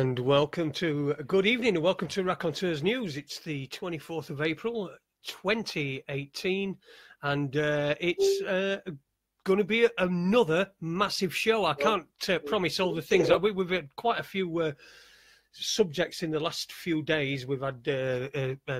And welcome to, good evening and welcome to Raconteurs News. It's the 24th of April, 2018, and it's going to be another massive show. I can't promise all the things. We've had quite a few subjects in the last few days. We've had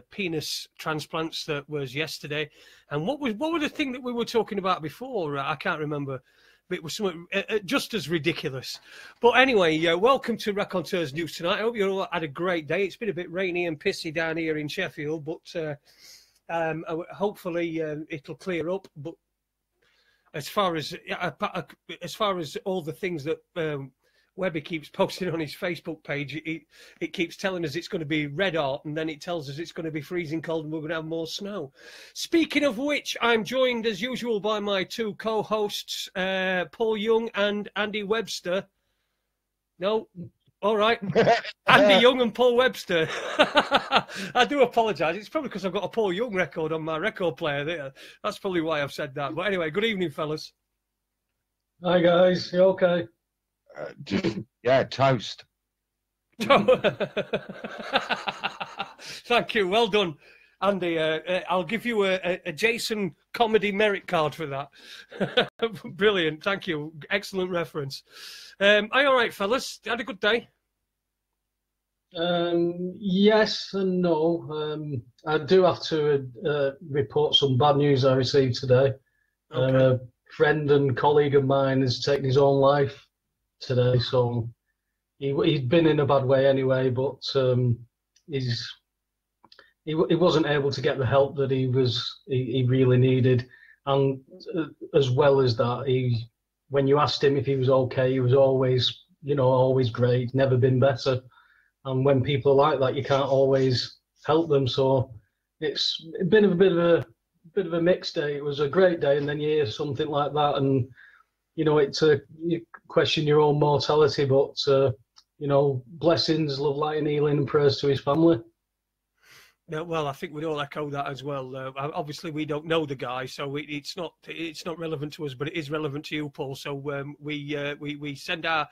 penis transplants that was yesterday. And what were the thing that we were talking about before? I can't remember. It was something just as ridiculous. But anyway, welcome to Raconteurs News tonight. I hope you all had a great day. It's been a bit rainy and pissy down here in Sheffield, but hopefully it'll clear up. But as far as all the things that Webby keeps posting on his Facebook page, it keeps telling us it's going to be red hot, and then it tells us it's going to be freezing cold and we're going to have more snow. Speaking of which, I'm joined as usual by my two co-hosts, Paul Young and Andy Webster. No, all right. Andy Young and Paul Webster. I do apologise. It's probably because I've got a Paul Young record on my record player there. That's probably why I've said that. But anyway, good evening, fellas. Hi, guys. You okay? Yeah, toast. Thank you. Well done, Andy. I'll give you a Jason comedy merit card for that. Brilliant. Thank you. Excellent reference. Are you all right, fellas? Had a good day? Yes and no. I do have to report some bad news I received today. Okay. A friend and colleague of mine has taken his own life today, so he'd been in a bad way anyway, but he wasn't able to get the help that he really needed, and as well as that, when you asked him if he was okay, he was always great, never been better. And when people are like that, you can't always help them. So it's been a bit of a mixed day. It was a great day, and then you hear something like that, and you question your own mortality, but blessings, love, light, and healing, and prayers to his family. Yeah, well, I think we'd all echo that as well. Obviously, we don't know the guy, so it's not relevant to us, but it is relevant to you, Paul. So we send our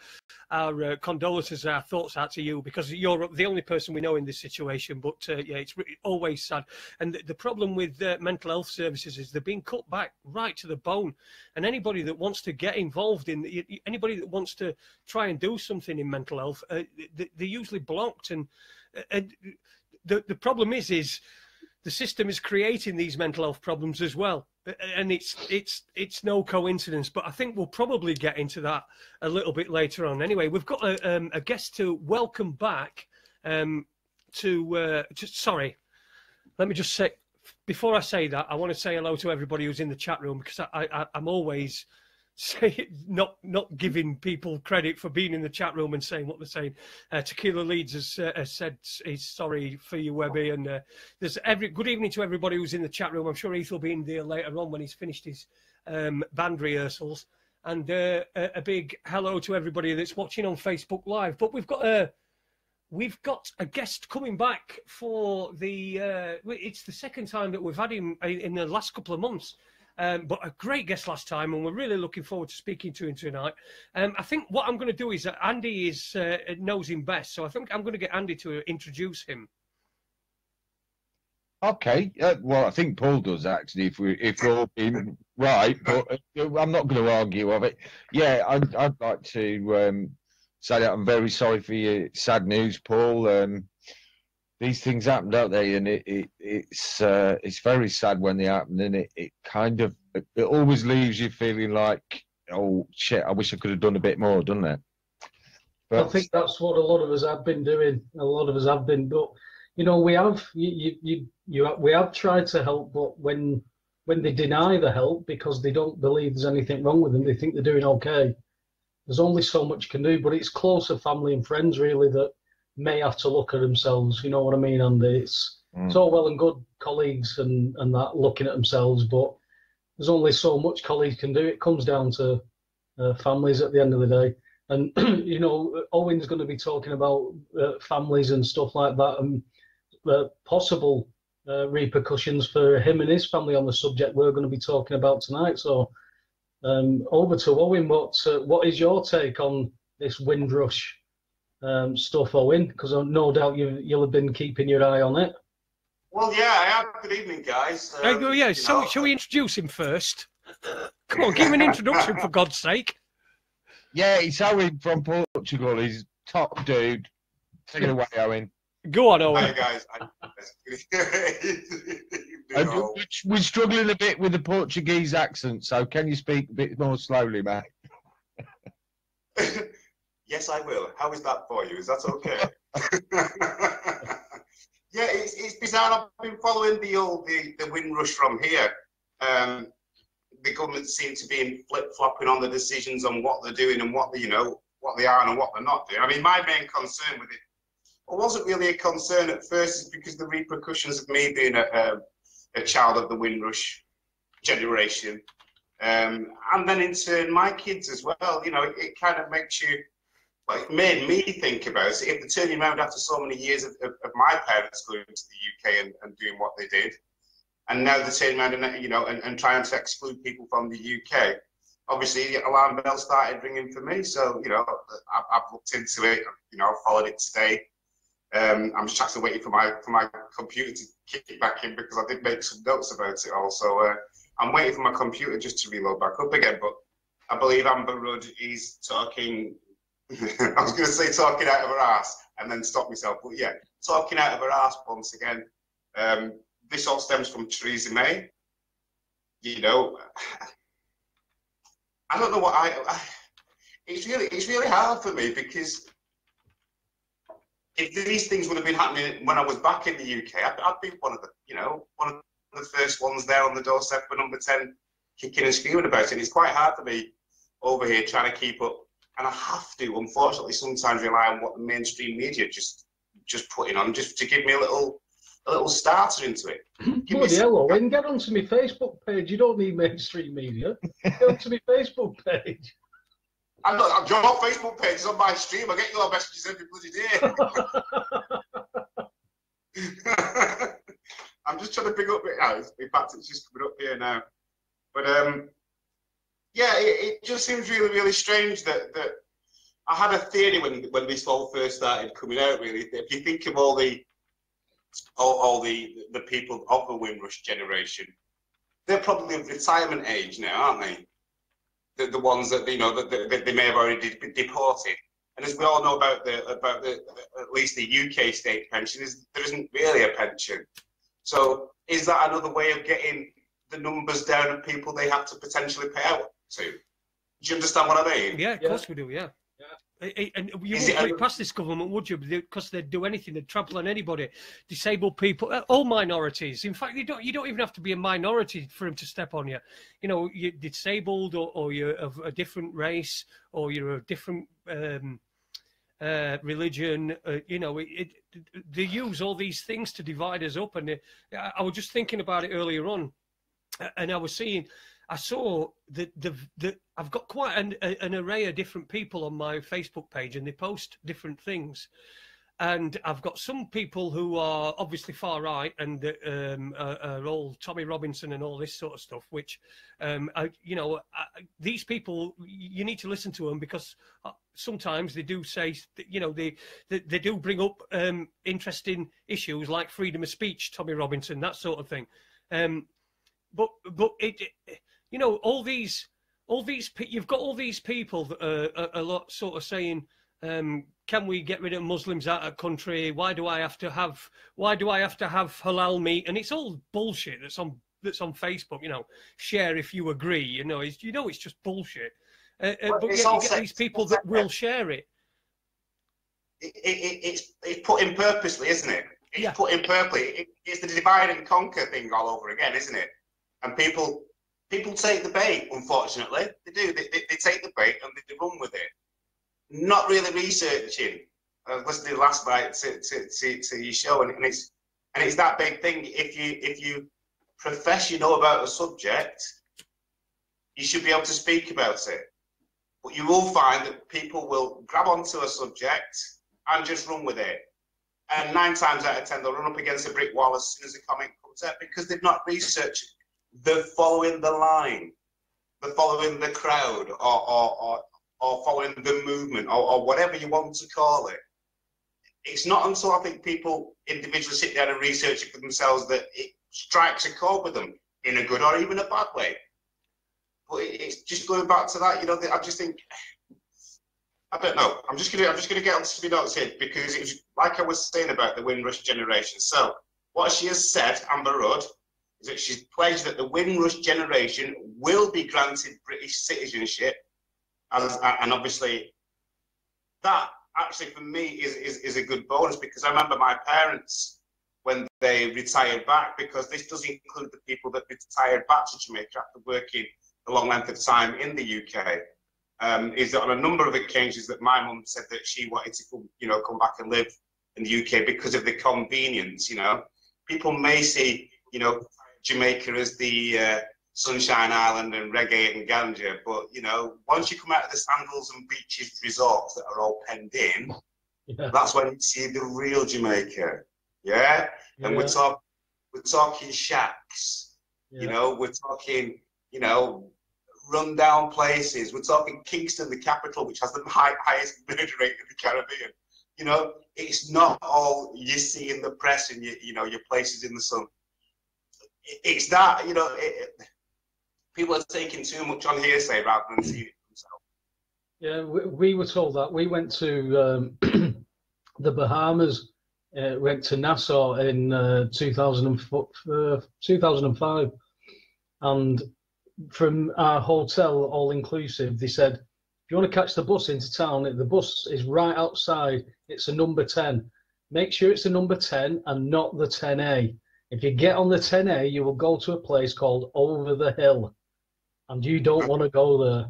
condolences, our thoughts out to you, because you're the only person we know in this situation. But yeah, it's always sad. And the problem with mental health services is they're being cut back right to the bone. And anybody that wants to get involved anybody that wants to try and do something in mental health, they're usually blocked. And the problem is the system is creating these mental health problems as well, and it's no coincidence. But I think we'll probably get into that a little bit later on. Anyway, we've got a guest to welcome back. Sorry, let me just say, before I say that, I want to say hello to everybody who's in the chat room, because I'm always not giving people credit for being in the chat room and saying what they're saying. Tequila Leeds has said he's sorry for you, Webby, and there's good evening to everybody who's in the chat room. I'm sure Heath will be in there later on when he's finished his band rehearsals, and a big hello to everybody that's watching on Facebook Live. But we've got a guest coming back for it's the second time that we've had him in the last couple of months. But a great guest last time, and we're really looking forward to speaking to him tonight. I think what I'm going to do is Andy knows him best, so I think I'm going to get Andy to introduce him. Okay. Well, I think Paul does actually. If we're all being right, but I'm not going to argue of it. Yeah, I'd like to say that I'm very sorry for your sad news, Paul. These things happen, don't they? And it's very sad when they happen, and it always leaves you feeling like, oh shit, I wish I could have done a bit more, doesn't it? But I think that's what a lot of us have been doing. A lot of us have been, but we have tried to help, but when they deny the help because they don't believe there's anything wrong with them, they think they're doing okay. There's only so much you can do, but it's closer family and friends really that may have to look at themselves, you know what I mean? And it's all well and good colleagues and that looking at themselves, but there's only so much colleagues can do. It comes down to families at the end of the day. And Owen's going to be talking about families and stuff like that, and possible repercussions for him and his family on the subject we're going to be talking about tonight. So over to Owen. What is your take on this Windrush stuff, Owen, because no doubt you'll have been keeping your eye on it. Well, yeah, I have. Good evening, guys. Yeah, so shall we introduce him first? Come on, give him an introduction, for God's sake. Yeah, it's Owen from Portugal. He's top dude. Take it away, Owen. Go on, Owen. Hi, guys. We're struggling a bit with the Portuguese accent, so can you speak a bit more slowly, mate? Yes, I will. How is that for you? Is that okay? Yeah, it's bizarre. I've been following the Windrush from here. The government seem to be flip-flopping on the decisions on what they're doing and what they are and what they're not doing. I mean, my main concern with it wasn't really a concern at first, is because the repercussions of me being a child of the Windrush generation, and then in turn my kids as well. You know, it kind of makes you. Well, it made me think about it. If they're turning around after so many years of my parents going to the UK and doing what they did, and now they're turning around and trying to exclude people from the UK. Obviously, alarm bells started ringing for me. So, I've looked into it. I've followed it today. I'm just actually waiting for my computer to kick it back in, because I did make some notes about it also. I'm waiting for my computer just to reload back up again. But I believe Amber Rudd is talking. I was going to say talking out of her ass and then stop myself, but yeah, talking out of her ass once again. This all stems from Theresa May. I don't know what it's really hard for me, because if these things would have been happening when I was back in the UK, I'd be one of the first ones there on the doorstep for number 10, kicking and screaming about it. And it's quite hard for me over here trying to keep up. And I have to, unfortunately, sometimes rely on what the mainstream media just putting on, just to give me a little starter into it. Bloody hell, Owen, get onto my Facebook page. You don't need mainstream media. Get onto my Facebook page. I'm not. Your Facebook page is on my stream. I get your messages every bloody day. I'm just trying to bring up it now. In fact, it's just coming up here now. But yeah, it just seems really, really strange that I had a theory when this all first started coming out. Really, if you think of all the people of the Windrush generation, they're probably of retirement age now, aren't they? The ones that that they may have already deported. And as we all know about the at least the UK state pension, there isn't really a pension. So is that another way of getting the numbers down of people they have to potentially pay out to? Do you understand what I mean? Yeah, of course we do. Yeah. And you wouldn't put it past this government, would you? Because they'd do anything, they'd trample on anybody, disabled people, all minorities. In fact, you don't even have to be a minority for them to step on you. You're disabled, or you're of a different race, or you're a different religion. They use all these things to divide us up. And I was just thinking about it earlier on, and I saw that I've got quite an array of different people on my Facebook page, and they post different things. And I've got some people who are obviously far right and are all Tommy Robinson and all this sort of stuff, which, these people, you need to listen to them, because sometimes they do say, they do bring up interesting issues like freedom of speech, Tommy Robinson, that sort of thing. But you've got all these people that are a lot sort of saying, can we get rid of Muslims out of the country? Why do I have to have halal meat? And it's all bullshit that's on Facebook. Share if you agree. It's just bullshit. But yet you get these people that will share it. It's put in purposely, isn't it? It's put in purposely. It's the divide and conquer thing all over again, isn't it? And people take the bait, unfortunately. They do. They take the bait and they run with it. Not really researching. I was listening last night to your show, and it's that big thing. If you profess about a subject, you should be able to speak about it. But you will find that people will grab onto a subject and just run with it. And 9 times out of 10, they'll run up against a brick wall as soon as a comment comes out, because they've not researched it. They're following the line, they're following the crowd, or following the movement, or whatever you want to call it. it's not until I think people individually sit down and research it for themselves that it strikes a chord with them in a good or even a bad way. But it's just going back to that, you know. I just think, I don't know. I'm just gonna get on to my notes here, because it was like I was saying about the Windrush generation. So what she has said, Amber Rudd, is that she's pledged that the Windrush generation will be granted British citizenship, and obviously that actually for me is a good bonus, because I remember my parents when they retired back, because this does include the people that retired back to Jamaica after working a long length of time in the UK. Is that on a number of occasions that my mum said that she wanted to come back and live in the UK because of the convenience. You know, people may see Jamaica as the Sunshine Island and reggae and ganja, but once you come out of the sandals and beaches resorts that are all penned in, that's when you see the real Jamaica. Yeah, and we're talking shacks. We're talking run down places. We're talking Kingston, the capital, which has the highest murder rate in the Caribbean. It's not all you see in the press and your places in the sun. It's that people are taking too much on hearsay rather than seeing it themselves. Yeah, we were told that. We went to the Bahamas, went to Nassau in 2005, and from our hotel, all inclusive, they said, if you want to catch the bus into town, the bus is right outside. It's a number 10. Make sure it's a number 10 and not the 10A. If you get on the 10A, you will go to a place called Over the Hill, and you don't want to go there.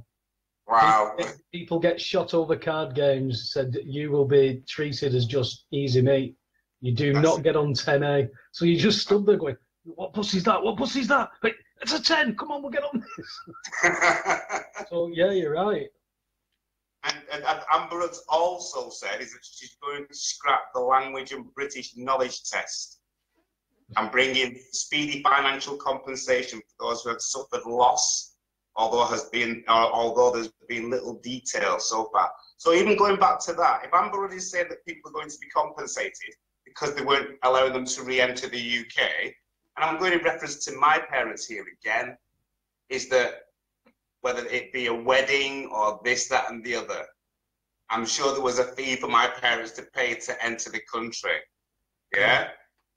Wow. People get shot over card games, said that you will be treated as just easy meat. You do not get on 10A. So you just stood there going, what bus is that? What bus is that? Wait, it's a 10. Come on, we'll get on this. So, yeah, you're right. And Amber has also said is that she's going to scrap the language and British knowledge test and bring in speedy financial compensation for those who have suffered loss, although there's been little detail so far. So even going back to that, if Amber is saying that people are going to be compensated because they weren't allowing them to re-enter the UK, and I'm going in reference to my parents here again, is that whether it be a wedding or this, that, and the other, I'm sure there was a fee for my parents to pay to enter the country. Yeah?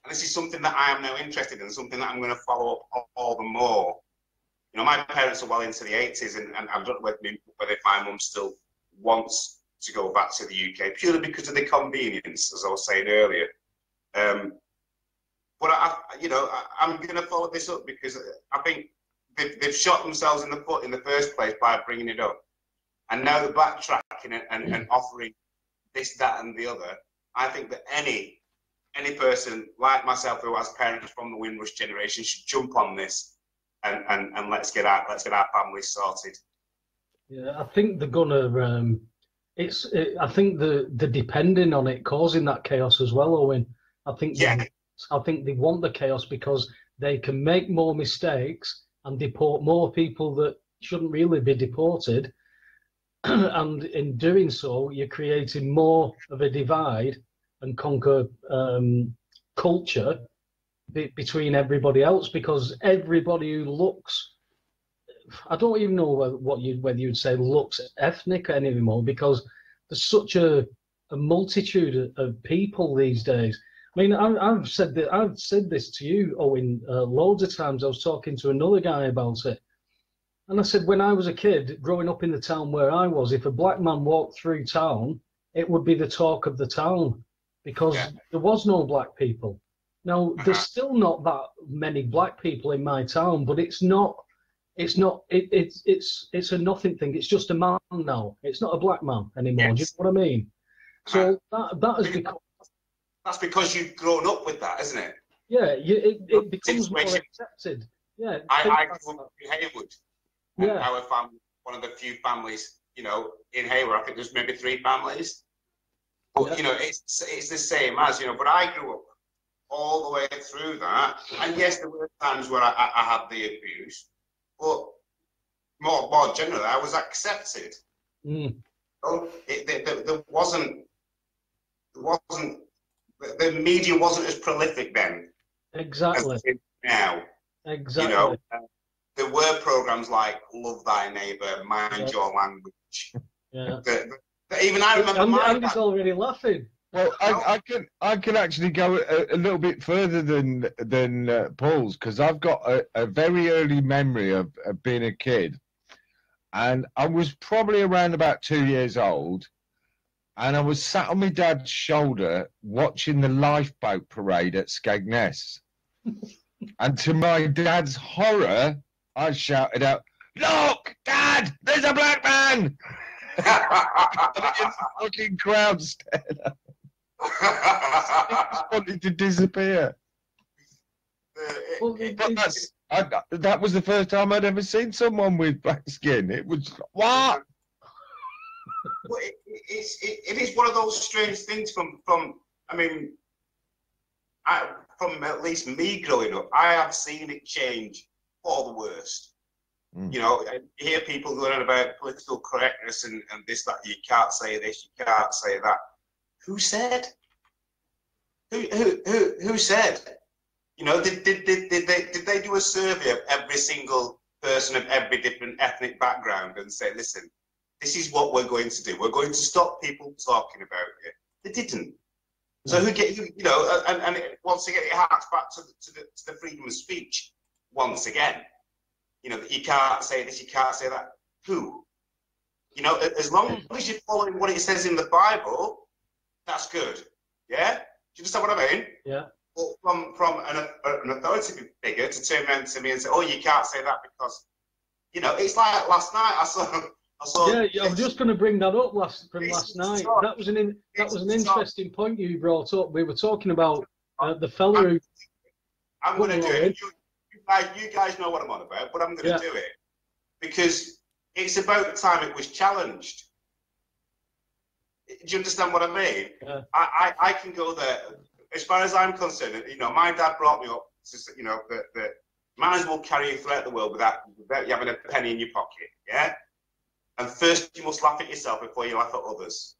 And this is something that I am now interested in, something that I'm going to follow up all the more. My parents are well into the 80s, and I don't know whether my mum still wants to go back to the UK, purely because of the convenience, as I was saying earlier. But I'm going to follow this up, because I think they've shot themselves in the foot in the first place by bringing it up, and now they're backtracking and offering this, that, and the other. I think that any person like myself who has parents from the Windrush generation should jump on this and let's get our families sorted. Yeah, I think they're gonna. I think they're depending on it causing that chaos as well, Owen. I think they want the chaos because they can make more mistakes and deport more people that shouldn't really be deported. And in doing so, you're creating more of a divide and conquer culture between everybody else, because everybody who looks, I don't even know whether you'd say looks ethnic anymore, because there's such a multitude of people these days. I mean, I've said this to you, Owen, loads of times. I was talking to another guy about it, and I said, when I was a kid, growing up in the town where I was, if a black man walked through town, it would be the talk of the town, because there was no black people. Now, there's still not that many black people in my town, but it's a nothing thing. It's just a man now. It's not a black man anymore. Yes. Do you know what I mean? So that has become. That's because you've grown up with that, isn't it? Yeah, it becomes more accepted. Yeah. I grew up in Haywood. And our family, one of the few families, in Haywood. I think there's maybe 3 families. But it's the same as But I grew up all the way through that, and yes, there were times where I had the abuse, but more generally, I was accepted. So there wasn't the media wasn't as prolific then. Exactly. As it is now. Exactly. You know, there were programs like Love Thy Neighbour, Mind Your Language. Yeah. Even I remember Andy's already laughing. Well, I can actually go a little bit further than Paul's, because I've got a very early memory of being a kid, and I was probably around about 2 years old, and I was sat on my dad's shoulder watching the lifeboat parade at Skegness, and to my dad's horror, I shouted out, "Look, Dad, there's a black man!" And the fucking crowd stared at. Just wanted to disappear. That was the first time I'd ever seen someone with black skin. It was what? Well, it is one of those strange things from I mean, from at least me growing up, I have seen it change for the worst. You know, I hear people going on about political correctness and this, that. You can't say this, you can't say that. Who said? Who said? You know, did they do a survey of every single person of every different ethnic background and say, listen, this is what we're going to do. We're going to stop people talking about it. They didn't. So you know, and once again, it harks back to the freedom of speech once again. You know, that you can't say this, you can't say that. Who? You know, as long as you're following what it says in the Bible, that's good. Yeah? Do you understand what I mean? Yeah. But from an authority figure to turn around to me and say, oh, you can't say that because, you know, it's like last night I saw. Yeah, I was just going to bring that up last night. That was an interesting point you brought up. We were talking about the fella who. I'm going to do it. You guys know what I'm on about, but I'm going to do it because it's about time it was challenged. Do you understand what I mean? Yeah. I can go there. As far as I'm concerned, you know, my dad brought me up to, you know, that man as well carry you throughout the world without you having a penny in your pocket, yeah? And first you must laugh at yourself before you laugh at others.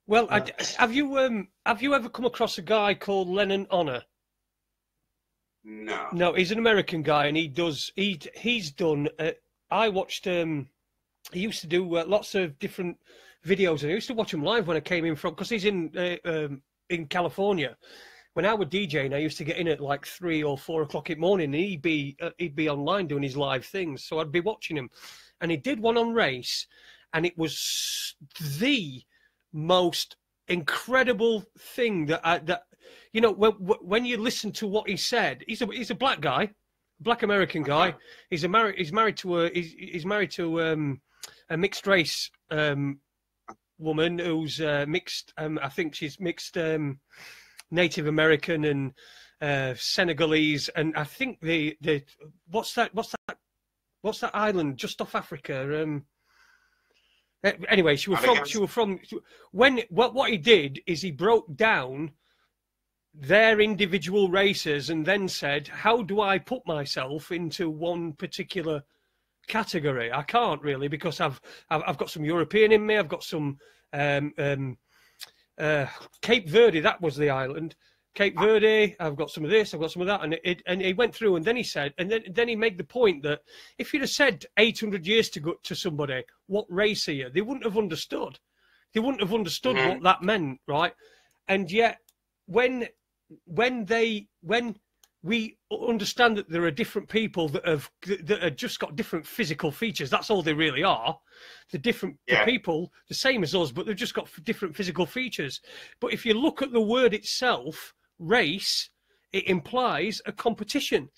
Well, have you ever come across a guy called Lennon Honor? No. No, he's an American guy, and he's done. I watched. He used to do lots of different videos, and I used to watch him live when I came in from, because he's in California. When I was DJing, I used to get in at like 3 or 4 o'clock in the morning, and he'd be online doing his live things, so I'd be watching him. And he did one on race, and it was the most incredible thing that you know, when you listen to what he said. He's a black guy, black American guy. He's married to a mixed race woman who's mixed. I think she's mixed Native American and Senegalese, and I think the what's that island just off Africa? Anyway, she was from. What he did is he broke down their individual races and then said, how do I put myself into one particular category? I can't really, because I've got some European in me. I've got some Cape Verde. That was the island. Cape Verde. I've got some of this. I've got some of that. And he went through, and then he said, and then he made the point that if you'd have said 800 years to somebody, what race are you? They wouldn't have understood. They wouldn't have understood what that meant, right? And yet, when we understand that there are different people that have just got different physical features, that's all they really are. The people, the same as us, but they've just got different physical features. But if you look at the word itself, race, it implies a competition.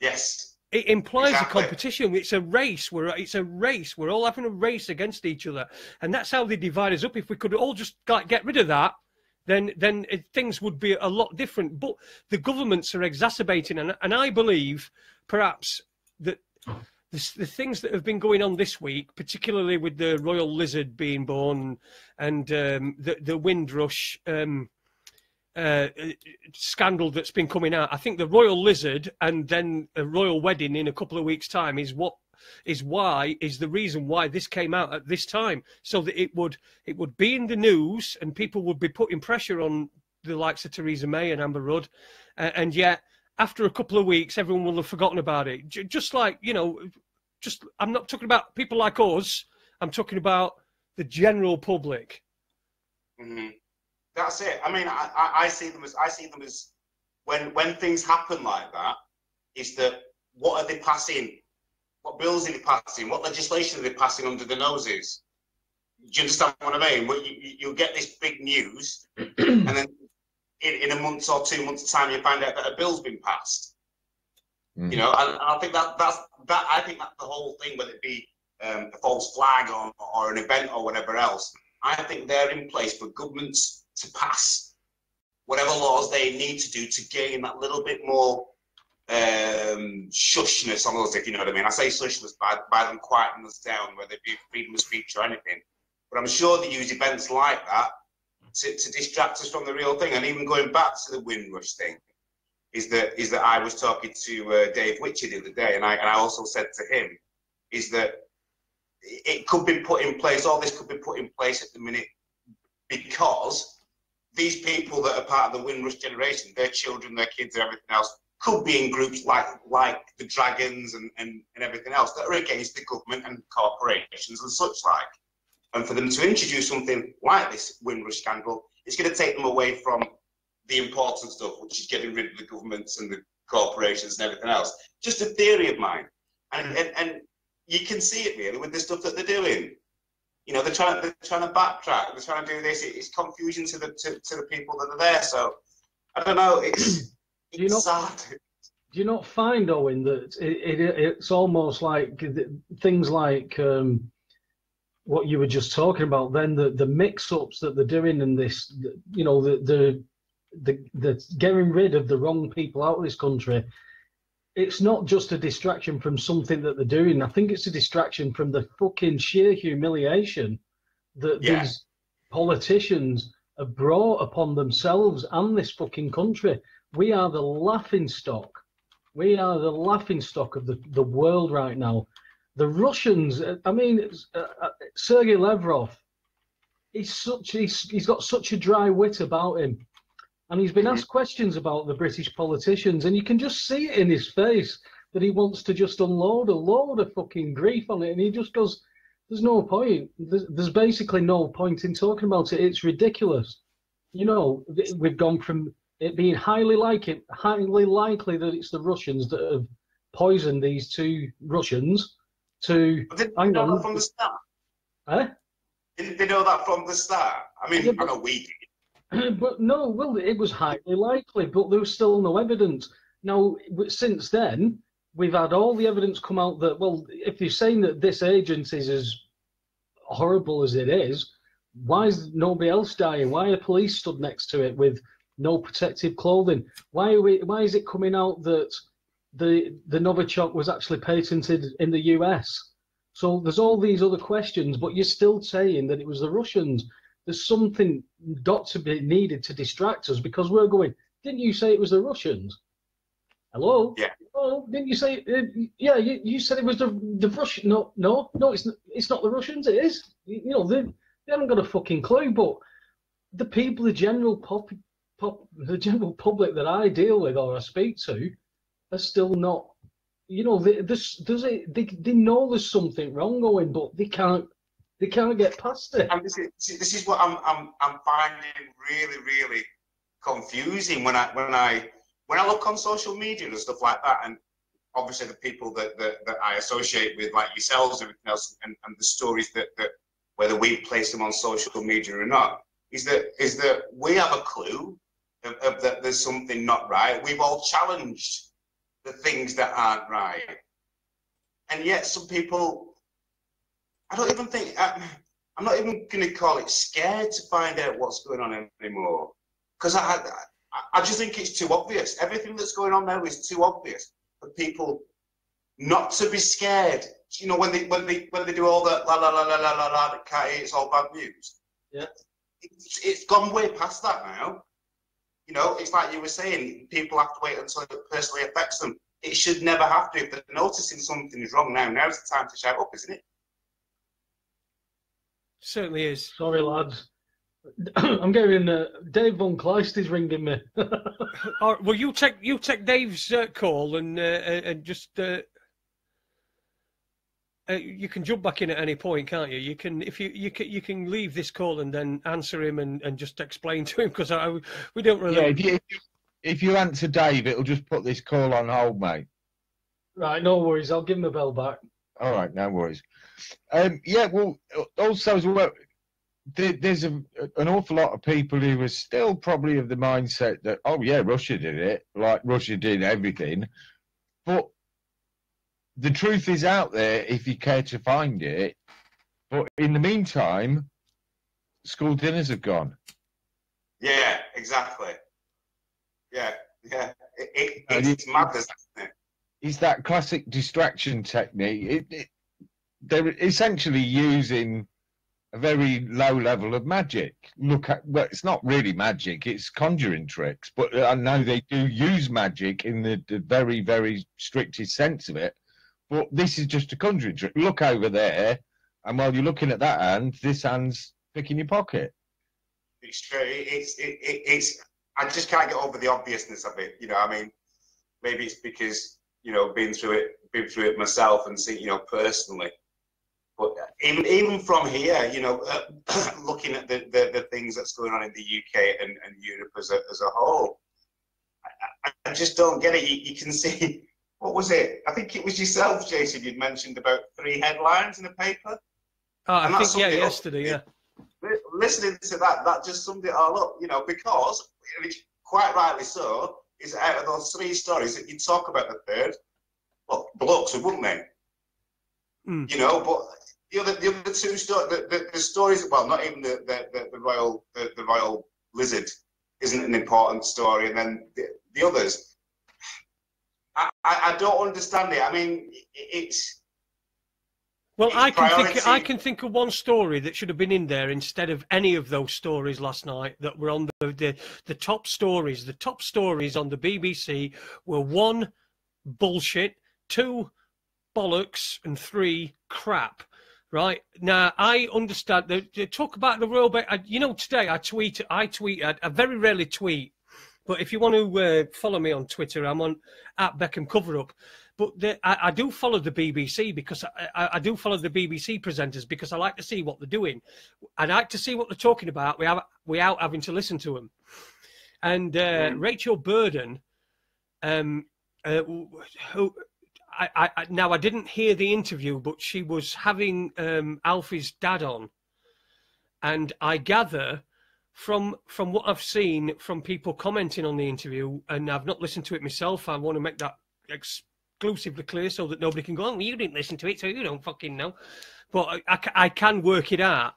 Yes. It implies a competition. It's a race. We're all having a race against each other, and that's how they divide us up. If we could all just get rid of that, then things would be a lot different. But the governments are exacerbating, and I believe perhaps that the things that have been going on this week, particularly with the royal lizard being born and the Windrush scandal that's been coming out, I think the royal lizard and then a royal wedding in a couple of weeks' time is what is the reason why this came out at this time, so that it would be in the news and people would be putting pressure on the likes of Theresa May and Amber Rudd, and yet after a couple of weeks everyone will have forgotten about it. Just like, you know, I'm not talking about people like us, I'm talking about the general public. Mm-hmm. That's it. I mean, I see them as when things happen like that, is that what are they passing? What bills are they passing? What legislation are they passing under the noses? Do you understand what I mean? Well, you'll get this big news, and then in a month or 2 months' time, you find out that a bill's been passed. You know, and I think that's the whole thing, whether it be a false flag or an event or whatever else. I think they're in place for governments to pass whatever laws they need to do to gain that little bit more shushness on us, if you know what I mean. I say shushness by them quieting us down, whether it be freedom of speech or anything. But I'm sure they use events like that to distract us from the real thing. And even going back to the Windrush thing, is that I was talking to Dave Witcher the other day, and I also said to him, is that it could be put in place, all this could be put in place at the minute, because these people that are part of the Windrush generation, their children, their kids, and everything else, could be in groups like the Dragons and everything else that are against the government and corporations and such like. And for them to introduce something like this Windrush scandal, it's going to take them away from the important stuff, which is getting rid of the governments and the corporations and everything else. Just a theory of mine. And you can see it really with the stuff that they're doing. You know, they're trying to backtrack. They're trying to do this. It's confusion to the people that are there. So I don't know. It's sad. Do you not find, Owen, that it's almost like things like what you were just talking about? Then the mix-ups that they're doing in this, you know, the getting rid of the wrong people out of this country. It's not just a distraction from something that they're doing. I think it's a distraction from the fucking sheer humiliation that these politicians have brought upon themselves and this fucking country. We are the laughingstock. We are the laughingstock of the world right now. The Russians, I mean, Sergei Lavrov, he's got such a dry wit about him. And he's been asked questions about the British politicians, and you can just see it in his face that he wants to just unload a load of fucking grief on it. And he just goes, there's no point. There's basically no point in talking about it. It's ridiculous. You know, we've gone from it being highly likely that it's the Russians that have poisoned these two Russians to... Didn't they know that from the start? Eh? Didn't they know that from the start? I mean, I know we did. But no, well, it was highly likely, but there was still no evidence. Now, since then, we've had all the evidence come out that, well, if you're saying that this agent is as horrible as it is, why is nobody else dying? Why are police stood next to it with no protective clothing? Why is it coming out that the Novichok was actually patented in the US? So there's all these other questions, but you're still saying that it was the Russians. There's something got to be needed to distract us, because we're going, didn't you say it was the Russians? Hello? Yeah. Oh, didn't you say, yeah, you said it was the Russians. No, it's not the Russians, it is. You know, they haven't got a fucking clue, but the people, the general public that I deal with or I speak to are still not, you know, they know there's something wrong going, but they can't get past it. And this is what I'm finding really, really confusing when I look on social media and stuff like that, and obviously the people that I associate with, like yourselves and everything else, and the stories that whether we place them on social media or not, is that we have a clue of that there's something not right. We've all challenged the things that aren't right, and yet some people. I don't even think, I'm not even going to call it scared to find out what's going on anymore. Because I just think it's too obvious. Everything that's going on now is too obvious for people not to be scared. You know, when they do all that la la la la la la la, that can't eat, it's all bad news. Yeah. It's gone way past that now. You know, it's like you were saying, people have to wait until it personally affects them. it should never have to. If they're noticing something is wrong now's the time to shout up, isn't it? Certainly is. Sorry, lads. I'm getting Dave Von Kleist is ringing me. All right, well, you take Dave's call and just you can jump back in at any point, can't you? You can if you can leave this call and then answer him and just explain to him, because we don't really. Yeah, if you answer Dave, it'll just put this call on hold, mate. Right, no worries. I'll give him a bell back. All right, no worries. Yeah, well, also as well, there's an awful lot of people who are still probably of the mindset that, oh yeah, Russia did it, like Russia did everything. But the truth is out there if you care to find it. But in the meantime, school dinners have gone. Yeah, exactly. Yeah. It's madness, isn't it? It's that classic distraction technique. They're essentially using a very low level of magic. Well, it's not really magic, it's conjuring tricks, but I know they do use magic in the very, very strictest sense of it. But this is just a conjuring trick. Look over there, and while you're looking at that hand, this hand's picking your pocket. It's true. It's. I just can't get over the obviousness of it. You know, I mean, maybe it's because, you know, been through it myself and see, you know, personally. But even from here, you know, looking at the things that's going on in the UK and Europe as a whole, I just don't get it. You can see, what was it? I think it was yourself, Jason. You'd mentioned about 3 headlines in a paper. Oh, I think yesterday, yeah. Listening to that just summed it all up, you know, because quite rightly so, is out of those 3 stories that you talk about the third, well, blokes, wouldn't they? You know, but the other 2 stories, the stories, well, not even the royal lizard isn't an important story, and then the others, I don't understand it. I mean, it's. Well, I can think of one story that should have been in there instead of any of those stories last night that were on the top stories. The top stories on the BBC were 1, bullshit, 2, bollocks, and 3, crap. Right now, I understand they talk about the royal. You know, today I tweet. I very rarely tweet, but if you want to follow me on Twitter, I'm on @BeckhamCoverUp. But I do follow the BBC because I do follow the BBC presenters because I like to see what they're doing. I like to see what they're talking about without having to listen to them. And Rachel Burden, who I didn't hear the interview, but she was having Alfie's dad on, and I gather from what I've seen from people commenting on the interview, and I've not listened to it myself. I want to make that exclusively clear so that nobody can go, oh, you didn't listen to it, so you don't fucking know. But I can work it out.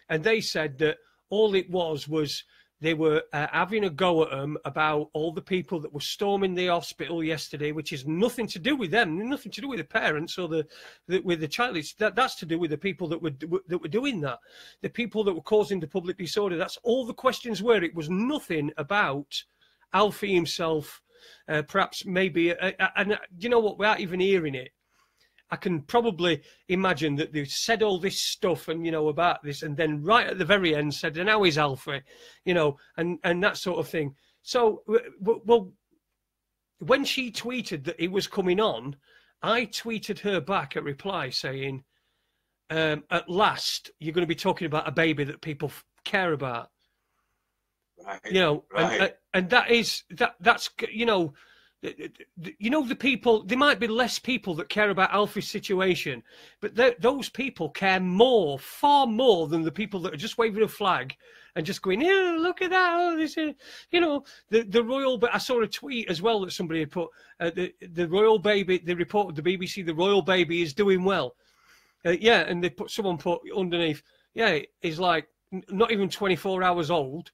And they said that all it was they were having a go at them about all the people that were storming the hospital yesterday, which is nothing to do with them, nothing to do with the parents or with the child. That's to do with the people that were doing that, the people that were causing the public disorder. That's all the questions were. It was nothing about Alfie himself. Perhaps maybe, and you know what? Without even hearing it, I can probably imagine that they said all this stuff and, you know, about this, and then right at the very end said, and how is Alfie, you know, and that sort of thing. So, well, when she tweeted that it was coming on, I tweeted her back a reply saying, at last, you're going to be talking about a baby that people care about. Right, you know, right. And that's you know, the people. There might be less people that care about Alfie's situation, but those people care far more than the people that are just waving a flag and just going, "Yeah, look at that!" Oh, this is, you know, the royal. But I saw a tweet as well that somebody had put the royal baby. They reported the BBC. The royal baby is doing well. Yeah, and someone put underneath. Yeah, he's like not even 24 hours old.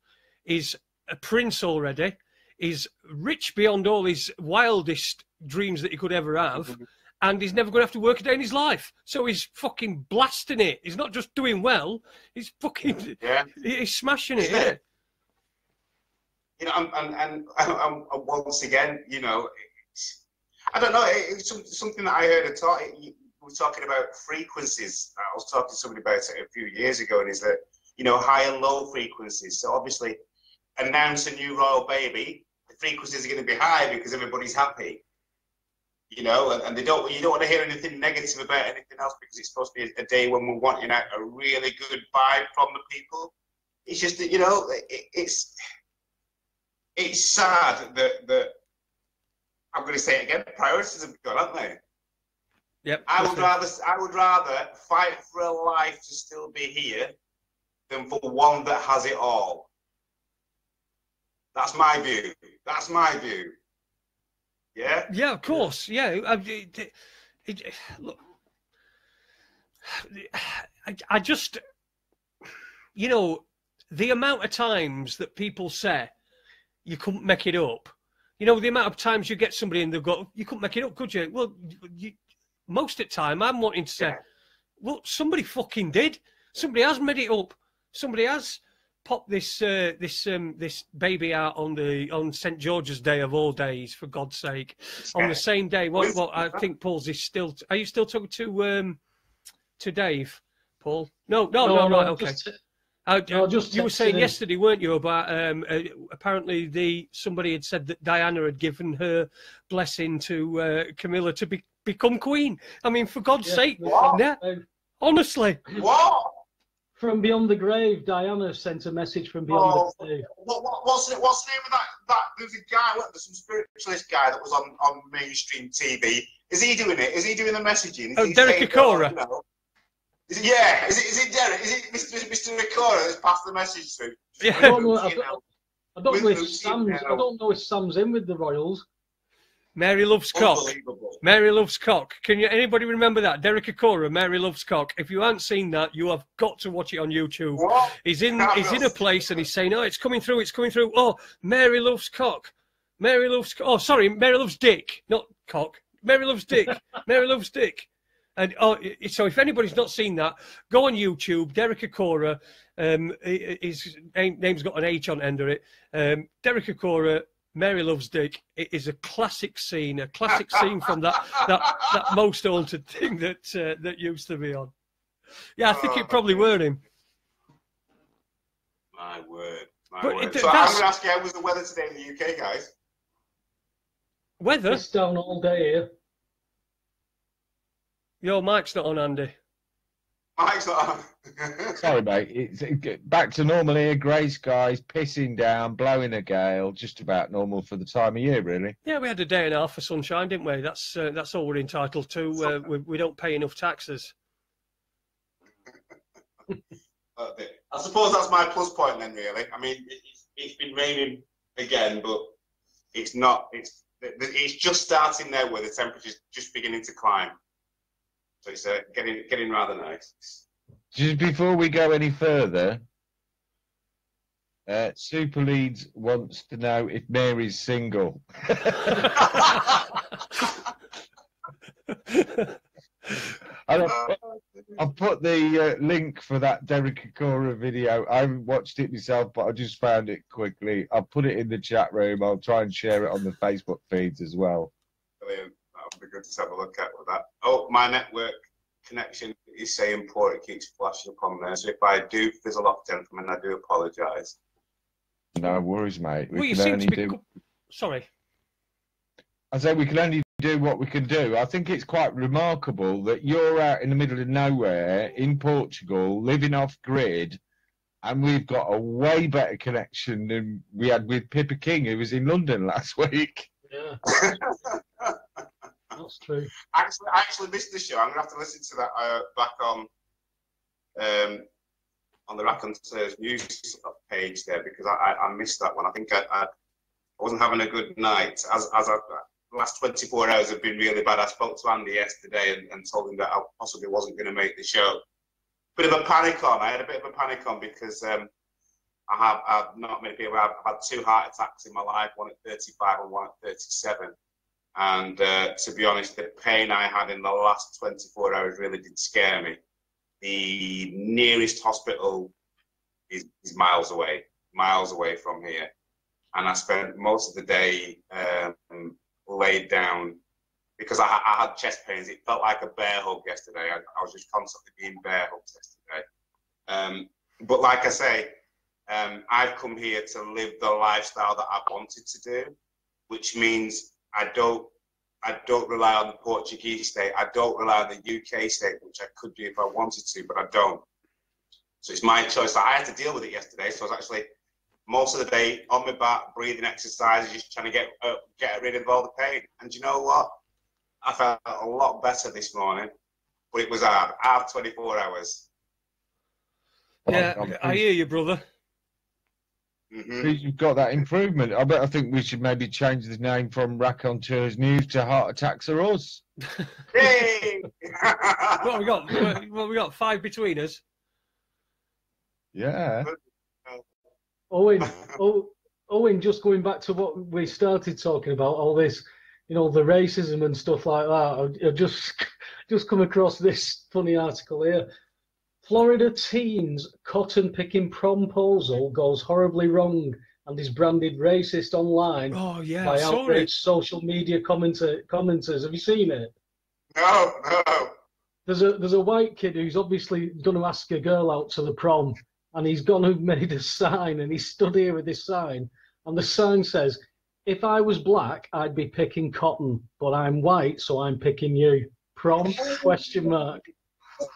Is a prince already, is rich beyond all his wildest dreams that he could ever have, and he's never going to have to work a day in his life. So he's fucking blasting it. He's not just doing well, he's fucking, he's smashing it. Yeah. You know, and once again, you know, I don't know. It's something that I heard a talk. We were talking about frequencies. I was talking to somebody about it a few years ago, and is that, you know, high and low frequencies. So obviously, announce a new royal baby, the frequencies are going to be high because everybody's happy. You know, and you don't want to hear anything negative about anything else because it's supposed to be a day when we're wanting out a really good vibe from the people. It's just that, you know, it's sad that I'm going to say it again. Priorities have gone, haven't they? Yep. I would rather fight for a life to still be here than for one that has it all. That's my view. That's my view. Yeah. Yeah, of course. Yeah. Look, I just, you know, the amount of times that people say you couldn't make it up. You know, the amount of times you get somebody and they've got, you couldn't make it up, could you? Well, most of the time I'm wanting to say, well, somebody fucking did. Somebody has made it up. Somebody has popped this baby out on St. George's Day of all days, for God's sake, on the same day. What I think Paul's is still. Are you still talking to Dave, Paul? No, right, okay. You were saying yesterday, weren't you, about apparently somebody had said that Diana had given her blessing to Camilla to become queen. I mean, for God's sake, honestly. What? From beyond the grave, Diana sent a message from beyond the grave. What's the name of that? There's a guy, there's some spiritualist guy that was on mainstream TV. Is he doing it? Is he doing the messaging? Derek Akora. Is it Derek? Is it Mr. Akora that's passed the message through? Yeah. I don't know if Sam's in with the Royals. Mary Loves Cock. Mary Loves Cock. Anybody remember that? Derek Akora, Mary Loves Cock. If you haven't seen that, you have got to watch it on YouTube. What? He's in a place and he's saying, "Oh, it's coming through. Oh, Mary Loves Cock. Mary Loves. Oh, sorry, Mary Loves Dick, not cock. Mary Loves Dick. Mary Loves Dick." And so if anybody's not seen that, go on YouTube. Derek Akora. His name's got an H on the end of it. Derek Akora. Mary Loves Dick. It is a classic scene from that most haunted thing that used to be on. Yeah, I think it probably were him. My word. So I'm going to ask you, how was the weather today in the UK, guys? Weather? It's down all day here. Your mic's not on, Andy. Mike's not on. Sorry, mate. It's back to normal here. Grey skies, pissing down, blowing a gale. Just about normal for the time of year, really. Yeah, we had a day and a half of sunshine, didn't we? That's all we're entitled to. We don't pay enough taxes. I suppose that's my plus point then, really. I mean, it's been raining again, but it's not. It's just starting now where the temperature's just beginning to climb. So it's getting rather nice. Just before we go any further, Super Leeds wants to know if Mary's single. I've put the link for that Derek Akora video. I haven't watched it myself, but I just found it quickly. I'll put it in the chat room. I'll try and share it on the Facebook feeds as well. Brilliant. That'll be good to have a look at with that. Oh, my network connection is saying poor. It keeps flashing up on there. So if I do fizzle off, gentlemen, I do apologise. No worries, mate. We can only do. Sorry. I say we can only do what we can do. I think it's quite remarkable that you're out in the middle of nowhere in Portugal, living off grid, and we've got a way better connection than we had with Pippa King, who was in London last week. Yeah, that's true. I actually missed the show. I'm gonna have to listen to that back on the Raconteurs news page there, because I missed that one. I think I wasn't having a good night. The last 24 hours have been really bad. I spoke to Andy yesterday and told him that I possibly wasn't going to make the show. Bit of a panic on. I had a bit of a panic on because I've not many people. I've had 2 heart attacks in my life, one at 35 and one at 37. And to be honest, the pain I had in the last 24 hours really did scare me. The nearest hospital is miles away from here. And I spent most of the day laid down because I had chest pains. It felt like a bear hug yesterday. I was just constantly being bear hugged yesterday. But like I say, I've come here to live the lifestyle that I've wanted to do, which means I don't rely on the Portuguese state. I don't rely on the UK state, which I could do if I wanted to, but I don't. So it's my choice. I had to deal with it yesterday. So I was actually most of the day on my back, breathing exercises, just trying to get rid of all the pain. And you know what? I felt a lot better this morning, but it was hard. I have 24 hours. Yeah, I hear you, brother. You've got that improvement. I think we should maybe change the name from Raconteurs News to Heart Attacks Are Us. Hey! What we got? 5 between us. Yeah. Owen, just going back to what we started talking about, all this, the racism and stuff like that. I've just come across this funny article here. Florida teens cotton picking promposal goes horribly wrong and is branded racist online by outraged social media commenters. Have you seen it? No. There's a white kid who's obviously going to ask a girl out to the prom, and he's gone and made a sign, and he stood here with this sign, and the sign says, "If I was black, I'd be picking cotton, but I'm white, so I'm picking you." Prom? Question mark.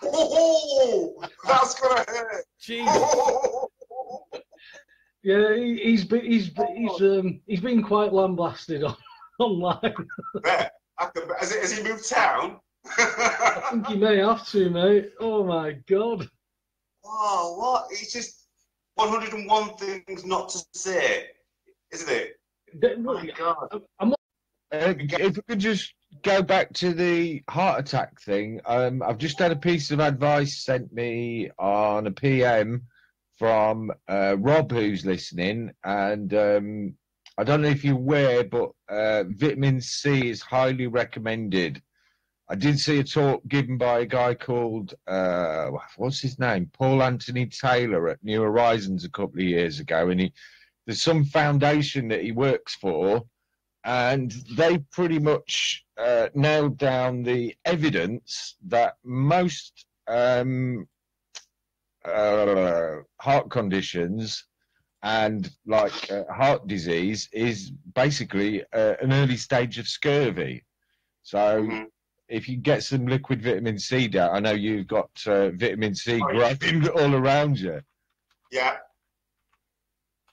Oh, that's gonna hurt. Jeez. Yeah, he's been quite lambasted online. Has he moved town? I think he may have to, mate. Oh my God. Oh, what? It's just 101 things not to say, isn't it? Oh my God. If we could just go back to the heart attack thing, I've just had a piece of advice sent me on a PM from Rob, who's listening, and I don't know if you're aware, but vitamin C is highly recommended. I did see a talk given by a guy called, what's his name? Paul Anthony Taylor at New Horizons a couple of years ago, and there's some foundation that he works for, and they pretty much nailed down the evidence that most heart conditions and heart disease is basically an early stage of scurvy. So if you get some liquid vitamin C down, I know you've got vitamin C growing all around you. Yeah.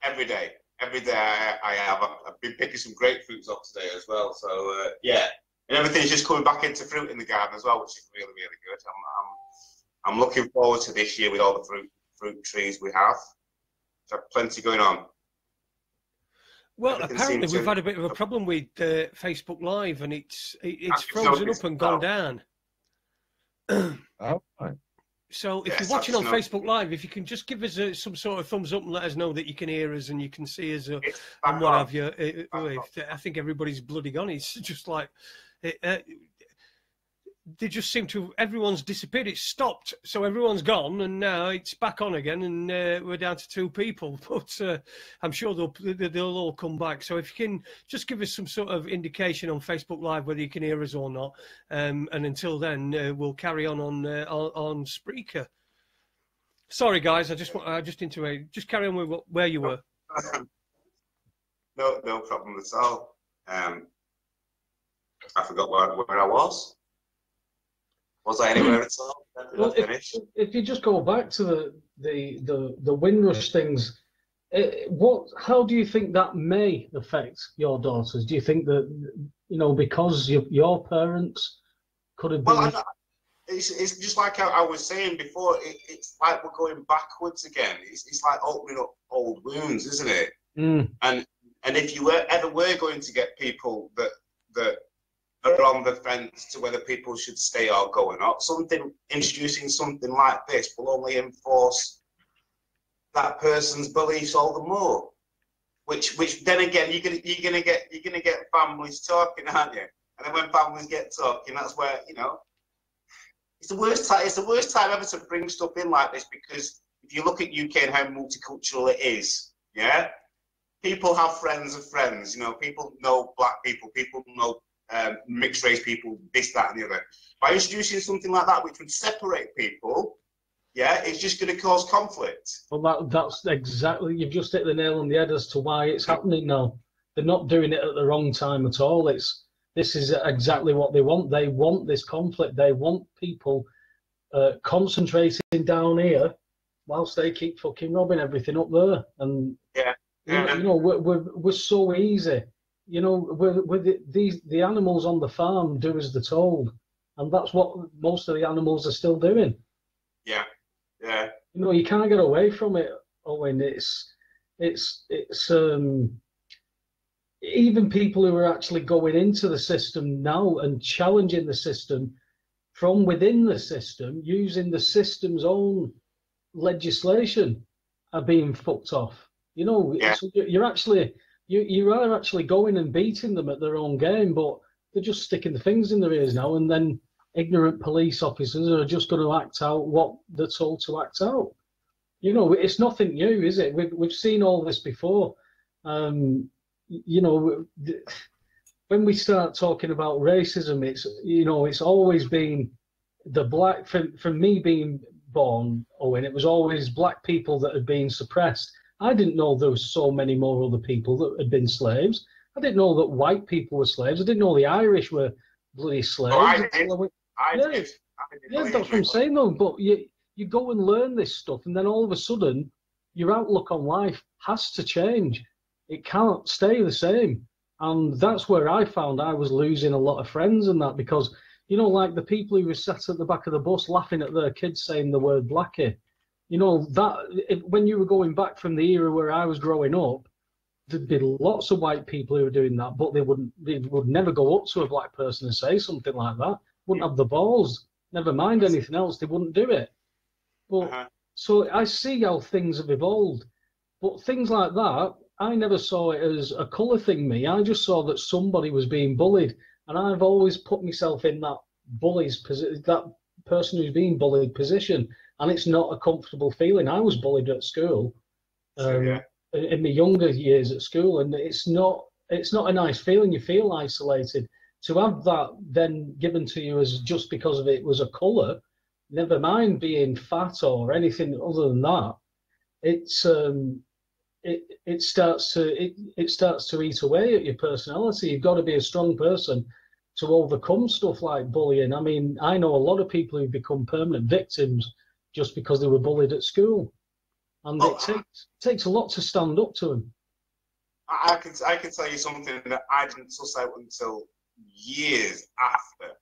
Every day I have. I've been picking some grapefruits up today as well. So yeah, and everything's just coming back into fruit in the garden as well, which is really, really good. I'm looking forward to this year with all the fruit trees we have. So plenty going on. Well, apparently we've had a bit of a problem with Facebook Live, and it's frozen up and gone down. Oh, right. So if you're watching on Facebook Live, if you can just give us some sort of thumbs up and let us know that you can hear us and you can see us and what have you. I think everybody's bloody gone. It's just like they just seem to, everyone's disappeared. It's stopped, so everyone's gone, and now it's back on again, and we're down to 2 people. But I'm sure they'll all come back. So if you can just give us some sort of indication on Facebook Live whether you can hear us or not, and until then, we'll carry on Spreaker. Sorry, guys, I just interrupted. Just carry on with where you were. No problem at all. I forgot where I was. Was I anywhere at all? Well, if you just go back to the Windrush things, how do you think that may affect your daughters? Do you think that because your parents could have been? Well, it's just like I was saying before. It's like we're going backwards again. It's like opening up old wounds, isn't it? And if you ever were going to get people that are on the fence to whether people should stay or go or not, introducing something like this will only enforce that person's beliefs all the more. Which then again you're gonna get families talking, aren't you? And then when families get talking, that's where it's the worst time. It's the worst time ever to bring stuff in like this, because if you look at UK and how multicultural it is, yeah, people have friends of friends. People know black people. People know mixed race people, this, that, and the other. By introducing something like that, which would separate people, yeah, it's just going to cause conflict. Well, that's exactly, you've just hit the nail on the head as to why it's happening now. They're not doing it at the wrong time at all. This is exactly what they want. They want this conflict. They want people concentrating down here whilst they keep fucking robbing everything up there. And you know, we're so easy. You know, the animals on the farm do as they're told, and that's what most of the animals are still doing. Yeah. You know, you can't get away from it, Owen. It's even people who are actually going into the system now and challenging the system from within the system, using the system's own legislation, are being fucked off. You know, you're either actually going and beating them at their own game, but they're just sticking the fingers in their ears now, and then ignorant police officers are just going to act out what they're told to act out. You know, it's nothing new, is it? We've seen all this before. You know, when we start talking about racism, it's always been the black. From me being born, Owen, it was always black people that had been suppressed. I didn't know there was so many more other people that had been slaves. I didn't know that white people were slaves. I didn't know the Irish were bloody slaves. Oh, I did. Yeah, that's what I'm saying though. But you go and learn this stuff, and then all of a sudden, your outlook on life has to change. It can't stay the same. And that's where I found I was losing a lot of friends and that, because, you know, like the people who were sat at the back of the bus laughing at their kids saying the word blackie, you know, when you were going back from the era where I was growing up, there'd be lots of white people who were doing that, but they would never go up to a black person and say something like that. Wouldn't have the balls. Never mind anything else, they wouldn't do it. But so I see how things have evolved. But things like that, I never saw it as a colour thing, me. I just saw that somebody was being bullied. And I've always put myself in that that person who's being bullied position. And it's not a comfortable feeling. I was bullied at school, in my younger years at school, and it's not a nice feeling. You feel isolated. To have that then given to you as just because of it was a colour, never mind being fat or anything other than that, it starts to eat away at your personality. You've got to be a strong person to overcome stuff like bullying. I mean, I know a lot of people who become permanent victims just because they were bullied at school, and it takes a lot to stand up to them. I can tell you something that I didn't suss out until years after,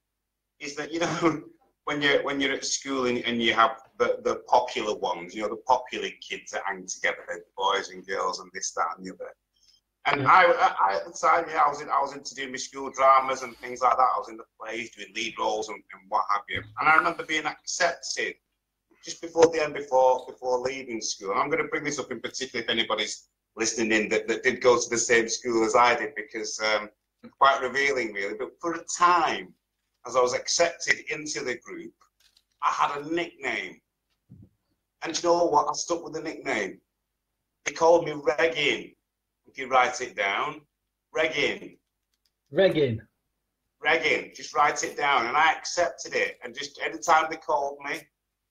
is that, you know, when you're at school and you have the popular ones, you know, the popular kids that hang together, boys and girls and this, that, and the other. And I at the time, I was into doing my school dramas and things like that. I was in the plays, doing lead roles and what have you. And I remember being accepted just before the end, before leaving school. And I'm going to bring this up in particular if anybody's listening in that did go to the same school as I did, because it's quite revealing, really. But for a time, as I was accepted into the group, I had a nickname. And you know what? I stuck with the nickname. They called me Reggin. If you write it down, Reggin. Reggin. Reggin. Just write it down. And I accepted it. And just any time they called me,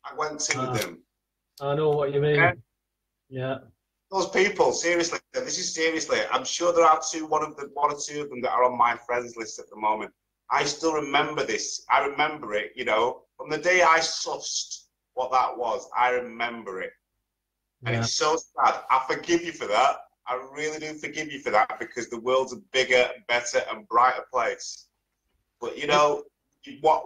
I went to them. I know what you mean. Yeah. Those people, seriously, this is seriously. I'm sure there are one or two of them that are on my friends list at the moment. I still remember this. I remember it, you know, from the day I sussed what that was. I remember it. And it's so sad. I forgive you for that. I really do forgive you for that, because the world's a bigger, better and brighter place. But, you know, what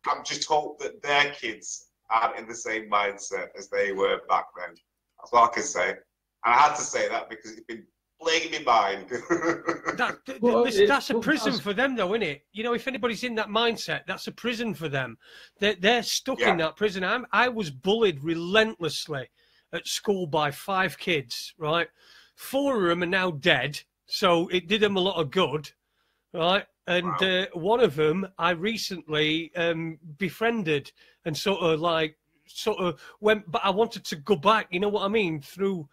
I just hope that their kids aren't in the same mindset as they were back then. That's all I can say. And I had to say that because it's been plaguing me mind. That's a prison for them, though, isn't it? You know, if anybody's in that mindset, that's a prison for them. They're stuck in that prison. I was bullied relentlessly at school by 5 kids, right? 4 of them are now dead, so it did them a lot of good, right? And one of them I recently befriended and sort of went, but I wanted to go back, you know what I mean, through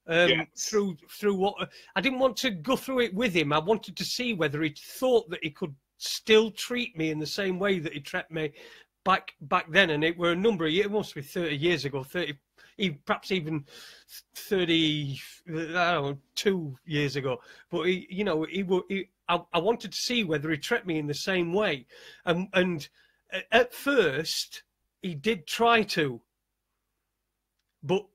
what I didn't want to go through it with him. I wanted to see whether he thought that he could still treat me in the same way that he treated me back then. And it were a number of years, it must be 30 years ago, 30, perhaps even 30, I don't know, 2 years ago. But I wanted to see whether he treated me in the same way. And at first, he did try to. But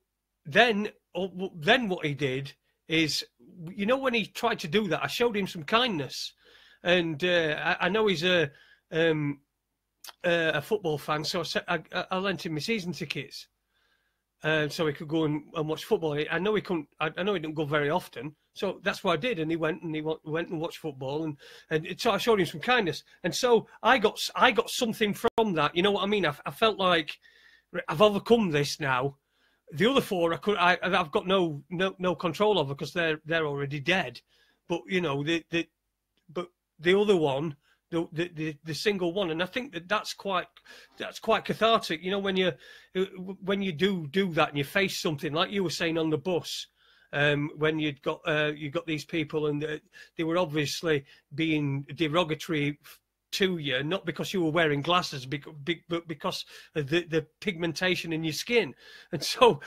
then what he did is, when he tried to do that, I showed him some kindness. And I know he's a football fan, so I lent him my season tickets. So he could go and watch football. I know he couldn't. I know he didn't go very often, so that's what I did. And he went and watched football, and so I showed him some kindness. And so I got something from that. You know what I mean? I felt like I've overcome this now. The other four I've got no control over because they're already dead. But but the other one, the single one, and I think that's quite cathartic. When you do that and you face something like you were saying on the bus, when you got these people and they were obviously being derogatory to you, not because you were wearing glasses, but because of the pigmentation in your skin. And so,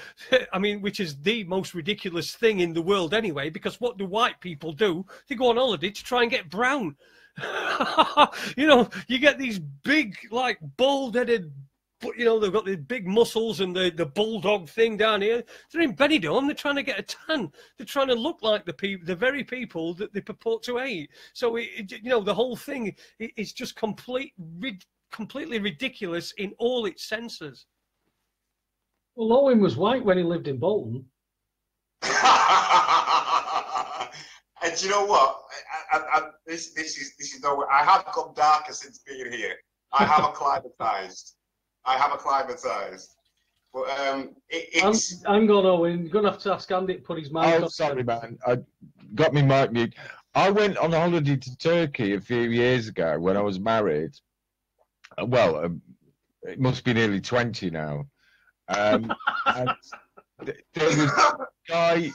I mean, which is the most ridiculous thing in the world anyway, because what do white people do? They go on holiday to try and get brown. You get these big, like, bald-headed, they've got these big muscles and the bulldog thing down here. They're in Benidorm. They're trying to get a tan. They're trying to look like the very people that they purport to hate. So the whole thing is just completely ridiculous in all its senses. Well, Owen was white when he lived in Bolton. And do you know what? This is no. I have gone darker since being here. I have acclimatized. But it's. Hang on, Owen. You're gonna have to ask Andy to put his mic on. Sorry, man. I got me mic mute. I went on holiday to Turkey a few years ago when I was married. Well, it must be nearly 20 now. And there was a guy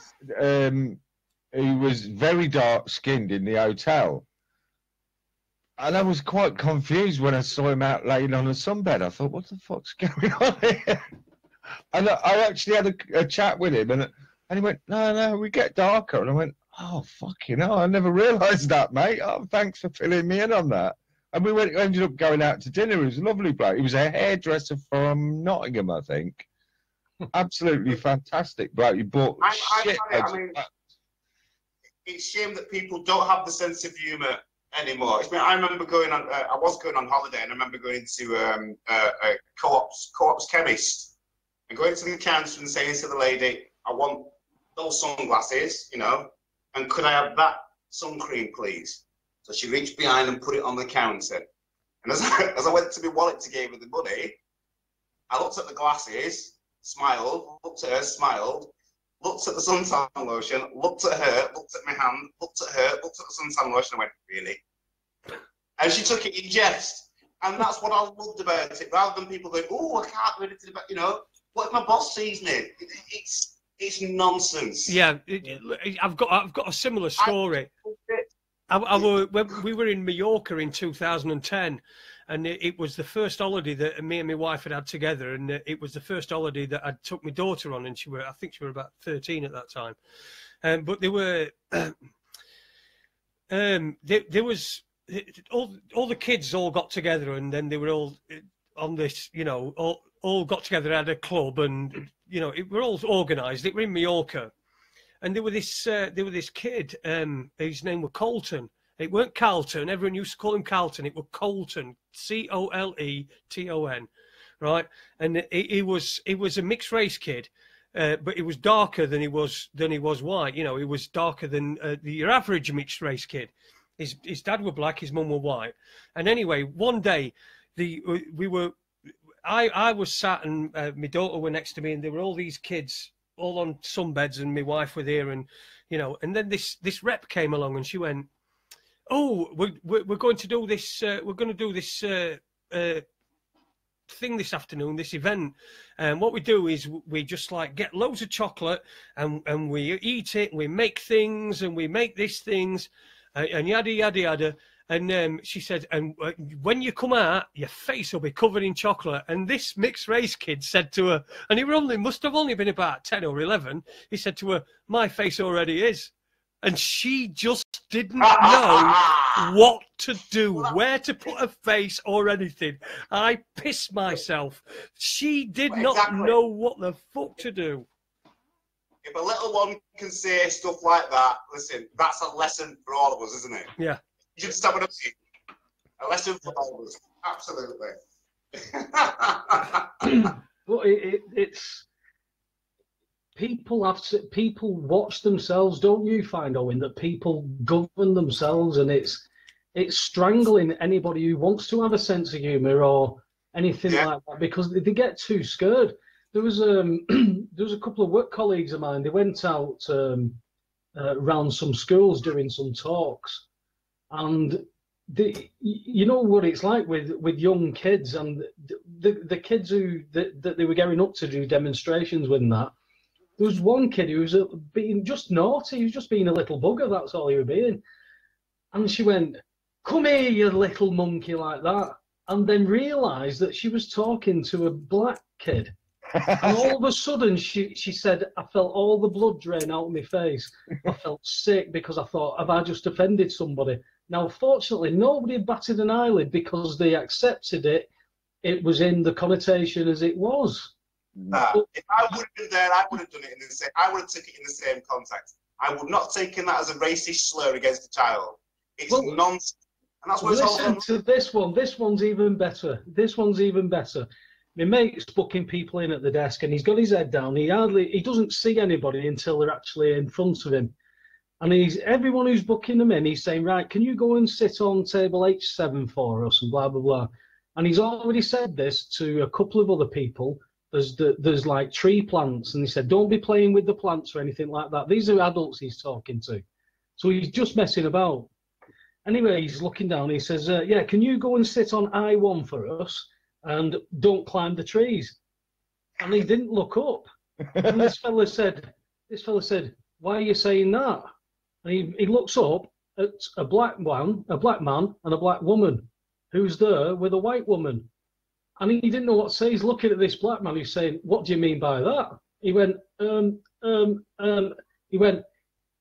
who was very dark-skinned in the hotel. And I was quite confused when I saw him out laying on a sunbed. I thought, what the fuck's going on here? And I actually had a chat with him, and he went, no, we get darker. And I went, oh, fucking hell, I never realised that, mate. Oh, thanks for filling me in on that. And we ended up going out to dinner. He was a lovely bloke. He was a hairdresser from Nottingham, I think. Absolutely fantastic bloke. He bought shit. It's a shame that people don't have the sense of humour anymore. I remember I was going on holiday, and I remember going into a co-op's chemist and going to the counter and saying to the lady, I want those sunglasses, and could I have that sun cream, please? So she reached behind and put it on the counter. And as I went to my wallet to give her the money, I looked at the glasses, smiled, looked at her, smiled, looked at the suntan lotion, looked at her, looked at my hand, looked at her, looked at the suntan lotion, and went, really? And she took it in jest. And that's what I loved about it. Rather than people going, oh, I can't do anything about, what if my boss sees me? It's nonsense. Yeah, I've got a similar story. When we were in Mallorca in 2010, and it was the first holiday that me and my wife had together, and it was the first holiday that I took my daughter on, and I think she was about 13 at that time. But there were there was all the kids all got together, and then they were all on this, all got together at a club, and it were all organised. It were in Mallorca. And there were this kid, his name was Colton. It weren't Carlton. Everyone used to call him Carlton. It was Colton, Coleton, right? And he was a mixed race kid, but he was darker than he was white. He was darker than your average mixed race kid. His dad were black, his mum were white. And anyway, one day I was sat, and my daughter were next to me, and there were all these kids all on sunbeds, and my wife were there, and and then this rep came along, and she went, oh, we're going to do this thing this afternoon, this event, and what we do is we just like get loads of chocolate, and we eat it, and we make things, and we make these things, and yada yada yada, And she said, and when you come out, your face will be covered in chocolate. And this mixed race kid said to her, and he must have only been about 10 or 11, he said to her, my face already is. And she just didn't know what to do, where to put her face or anything. I pissed myself. She did not know what the fuck to do. If a little one can say stuff like that, listen, that's a lesson for all of us, isn't it? Yeah. You should stop it up. A lesson for all of us. Absolutely. But it's people watch themselves, don't you find, Owen, that people govern themselves, and it's strangling anybody who wants to have a sense of humour or anything like that, because they get too scared. There was a couple of work colleagues of mine. They went out around some schools doing some talks, and you know what it's like with young kids, and the kids that they were going up to do demonstrations with, and that. There was one kid who was being just naughty. He was just being a little bugger. That's all he was being. And she went, "Come here, you little monkey," like that, and then realised that she was talking to a black kid. And all of a sudden, she said, "I felt all the blood drain out of my face. I felt sick because I thought, have I just offended somebody?" Now, fortunately, nobody batted an eyelid because they accepted it. It was in the connotation as it was. If I would have been there, I would have done it in the same. I would have taken it in the same context. I would not take that as a racist slur against a child. It's nonsense, and that's what it's all about. Listen to this one. This one's even better. This one's even better. My mate's booking people in at the desk, and he's got his head down. He doesn't see anybody until they're actually in front of him. And everyone who's booking them in, he's saying, "Right, can you go and sit on table H7 for us?" and blah blah blah. And he's already said this to a couple of other people. There's like tree plants, and he said, "Don't be playing with the plants or anything like that." These are adults he's talking to, so he's just messing about. Anyway, he's looking down. He says, "Yeah, can you go and sit on I1 for us, and don't climb the trees?" And he didn't look up. And this fella said, "Why are you saying that?" And he looks up at a black man, and a black woman who's there with a white woman. And he didn't know what to say. He's looking at this black man who's saying, "What do you mean by that?" He went, "Are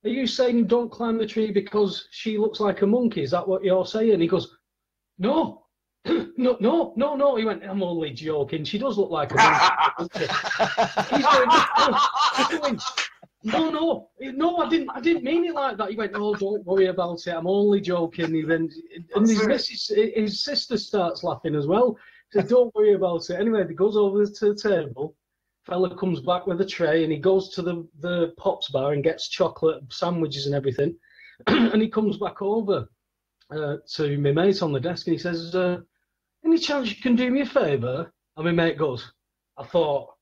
you saying don't climb the tree because she looks like a monkey? Is that what you're saying?" He goes, "No, no." He went, "I'm only joking. She does look like a monkey." He's going, no, I didn't mean it like that." He went, "Oh, don't worry about it. I'm only joking." He went, and his sister starts laughing as well. He said, "Don't worry about it." Anyway, he goes over to the table. Fella comes back with a tray, and he goes to the Pops bar and gets chocolate sandwiches and everything. And he comes back over to my mate on the desk, and he says, "Any chance you can do me a favour?" And my mate goes, "I thought,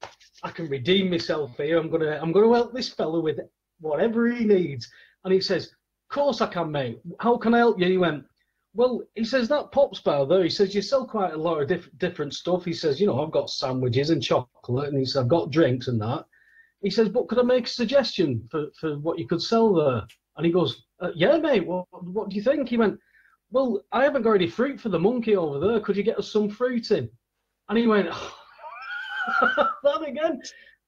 I can redeem myself here. I'm gonna help this fella with whatever he needs." And he says, "Of course I can, mate. How can I help you?" He went, "Well," he says, "that Pops bar there," he says, "you sell quite a lot of different stuff." He says, "I've got sandwiches and chocolate," and he says, "I've got drinks and that." He says, "But could I make a suggestion for what you could sell there?" And he goes, "Yeah, mate, what do you think?" He went, "Well, I haven't got any fruit for the monkey over there. Could you get us some fruit in?" And he went, that again,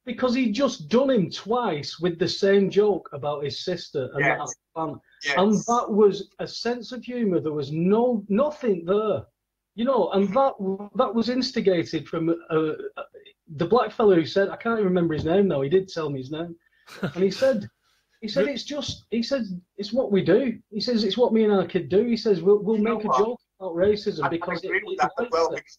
because he'd just done him twice with the same joke about his sister and that plant. Yes. And that was a sense of humour. There was nothing there, and that was instigated from the black fellow who said, I can't even remember his name now. He did tell me his name, and he said it's what we do. He says it's what me and our kid do. He says we'll make a joke about racism because I agree with that as well. Because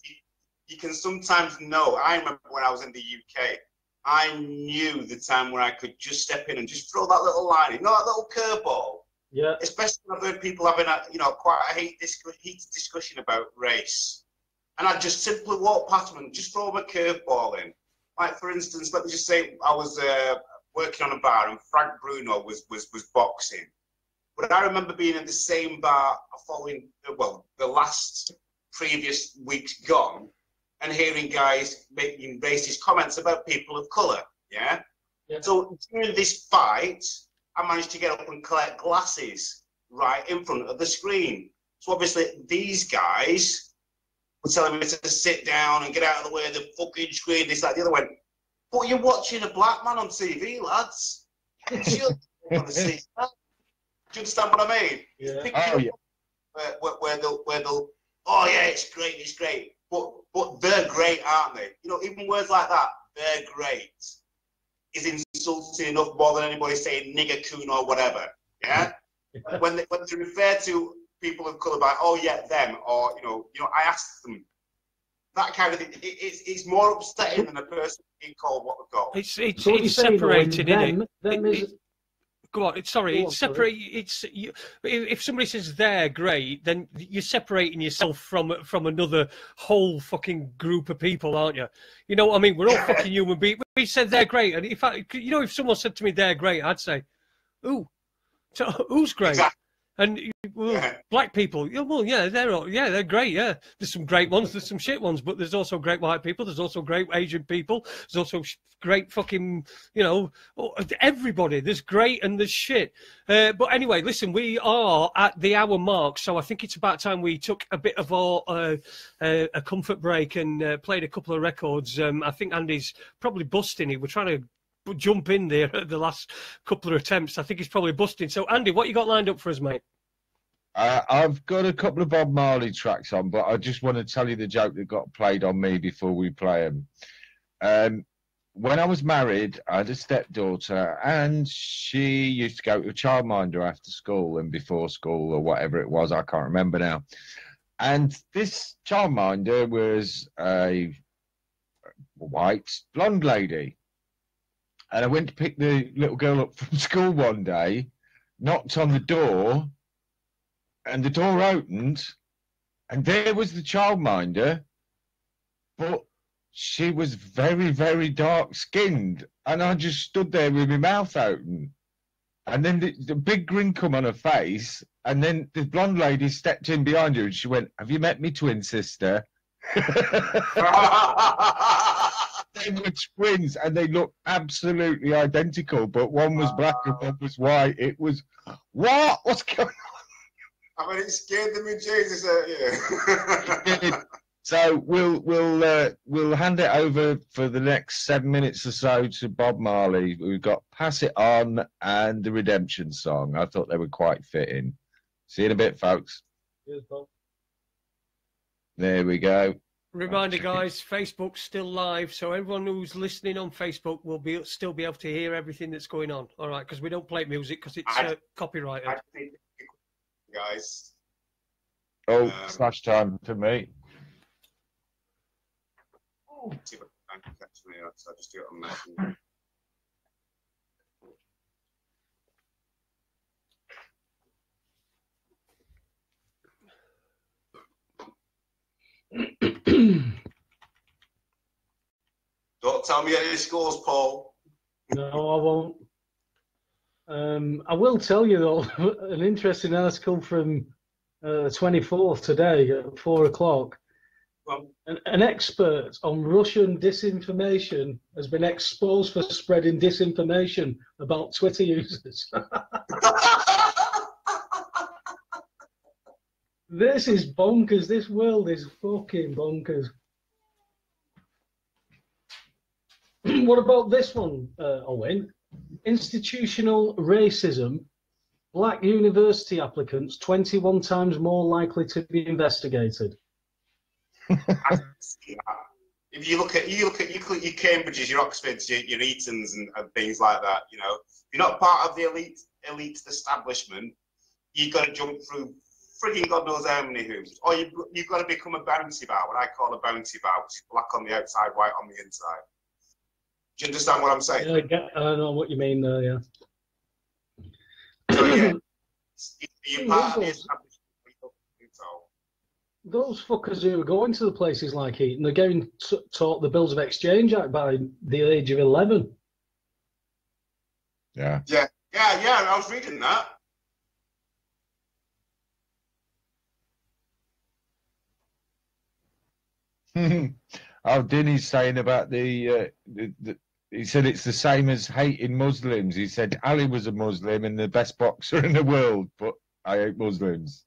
you can sometimes know. I remember when I was in the UK, I knew the time when I could just step in and just throw that little line in, that little curveball. Yeah. Especially when I've heard people having quite a heated discussion about race, and I'd just simply walk past them and just throw them a curveball in. Like for instance, let me just say I was working on a bar and Frank Bruno was boxing, but I remember being in the same bar following the last previous week's gone, and hearing guys making racist comments about people of colour. Yeah. So during this fight, I managed to get up and collect glasses right in front of the screen. So obviously these guys were telling me to sit down and get out of the way of the fucking screen, this, that, the other. Went, but you're watching a black man on TV, lads. Chill on the seat. Do you understand what I mean? Yeah. Where they'll, oh yeah, it's great. But they're great, aren't they? You know, even words like that, they're great, is insulting enough more than anybody saying nigger, coon, or whatever. Yeah. when they refer to people of colour by, oh yeah, them, or you know, I asked them that kind of thing. It's more upsetting than a person being called what they've got. It's separated, isn't it? Go on. Sorry, Go on, it's separate. It's if somebody says they're great, then you're separating yourself from another whole fucking group of people, aren't you? You know what I mean? We're all fucking human beings. We said they're great, and if someone said to me they're great, I'd say, "Ooh, so who's great?" Exactly. And black people, they're great. Yeah, there's some great ones, there's some shit ones, but there's also great white people. There's also great Asian people. There's also great fucking, everybody. There's great and there's shit. But anyway, listen, we are at the hour mark, so I think it's about time we took a bit of a comfort break and played a couple of records. I think Andy's probably busting it. We're trying to jump in there at the last couple of attempts. I think he's probably busting. So, Andy, what you got lined up for us, mate? I've got a couple of Bob Marley tracks on, but I just want to tell you the joke that got played on me before we play them. When I was married, I had a stepdaughter, and she used to go to a childminder after school and before school or whatever it was. I can't remember now. And this childminder was a white blonde lady. And I went to pick the little girl up from school one day, knocked on the door, and the door opened, and there was the childminder, but she was very, very dark-skinned, and I just stood there with my mouth open. And then the big grin come on her face, and then the blonde lady stepped in behind her, and she went, "Have you met me twin sister?" They were twins, and they looked absolutely identical, but one was black and one was white. It was, what? What's going on? I mean, it scared them in Jesus out here. So we'll hand it over for the next 7 minutes or so to Bob Marley. We've got "Pass It On" and the Redemption Song. I thought they were quite fitting. See you in a bit, folks. Cheers, Bob. There we go. Reminder, guys, Facebook's still live, so everyone who's listening on Facebook will still be able to hear everything that's going on. All right, because we don't play music because it's copyrighted. Guys. Oh, slash time for me. See if I can catch me out, so I just do it on my Don't tell me any scores, Paul. No, I won't. I will tell you, though, an interesting article from the 24th today at 4 o'clock. An expert on Russian disinformation has been exposed for spreading disinformation about Twitter users. This is bonkers. This world is fucking bonkers. What about this one, Owen? Institutional racism. Black university applicants 21 times more likely to be investigated. I see that. If you look at your Cambridges, your Oxfords, your Etons, and things like that, you know, if you're not part of the elite establishment, you've got to jump through frigging God knows how many hoops, or you've got to become a bounty bar, what I call a bounty bar, which is black on the outside, white on the inside. Do you understand what I'm saying? Yeah, I know what you mean there, yeah. So, yeah, you're part of the establishment. Those fuckers who are going to the places like Eton, they're getting taught the Bills of Exchange Act by the age of 11. Yeah. Yeah, I was reading that. Oh, Dinny's saying about the he said it's the same as hating Muslims. He said Ali was a Muslim and the best boxer in the world, but I hate Muslims.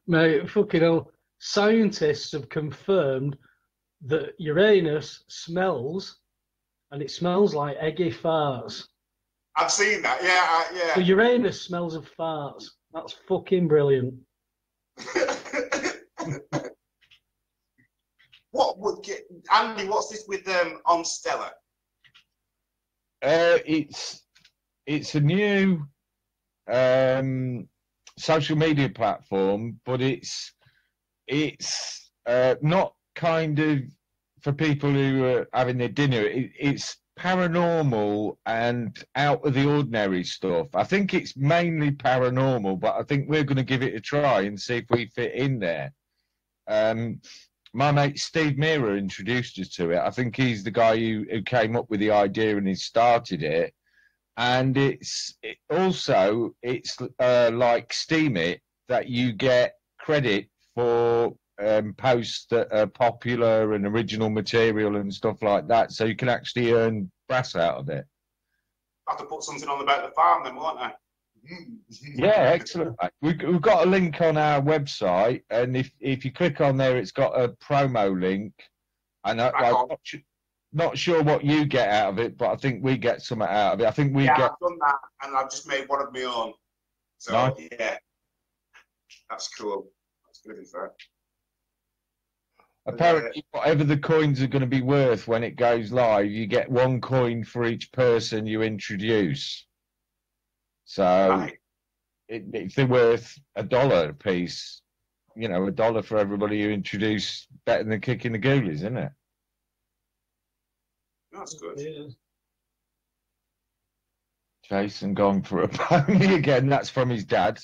Mate, fucking hell. Scientists have confirmed that Uranus smells, and it smells like eggy farts. I've seen that. Yeah, So Uranus smells of farts. That's fucking brilliant. What would get Andy? What's this with on Stella? It's a new social media platform, but it's not kind of for people who are having their dinner. It's paranormal and out of the ordinary stuff. I think it's mainly paranormal, but I think we're going to give it a try and see if we fit in there. My mate Steve Meara introduced us to it. I think he's the guy who came up with the idea and he started it. And it's like Steam It, that you get credit for posts that are popular and original material and stuff like that. So you can actually earn brass out of it. I have to put something on about the farm then, won't I? Yeah, excellent. We've got a link on our website, and if you click on there, it's got a promo link. And I'm not sure what you get out of it, but I think we get something out of it. I think I've done that, and I've just made one of my own. So nice. Yeah, that's cool. That's good, in fact. Apparently, whatever the coins are going to be worth when it goes live, you get 1 coin for each person you introduce. So right. If they're worth $1 a piece, $1 for everybody you introduce, better than kicking the ghoulies, isn't it? That's good. Yeah. Jason gone for a pony again. That's from his dad.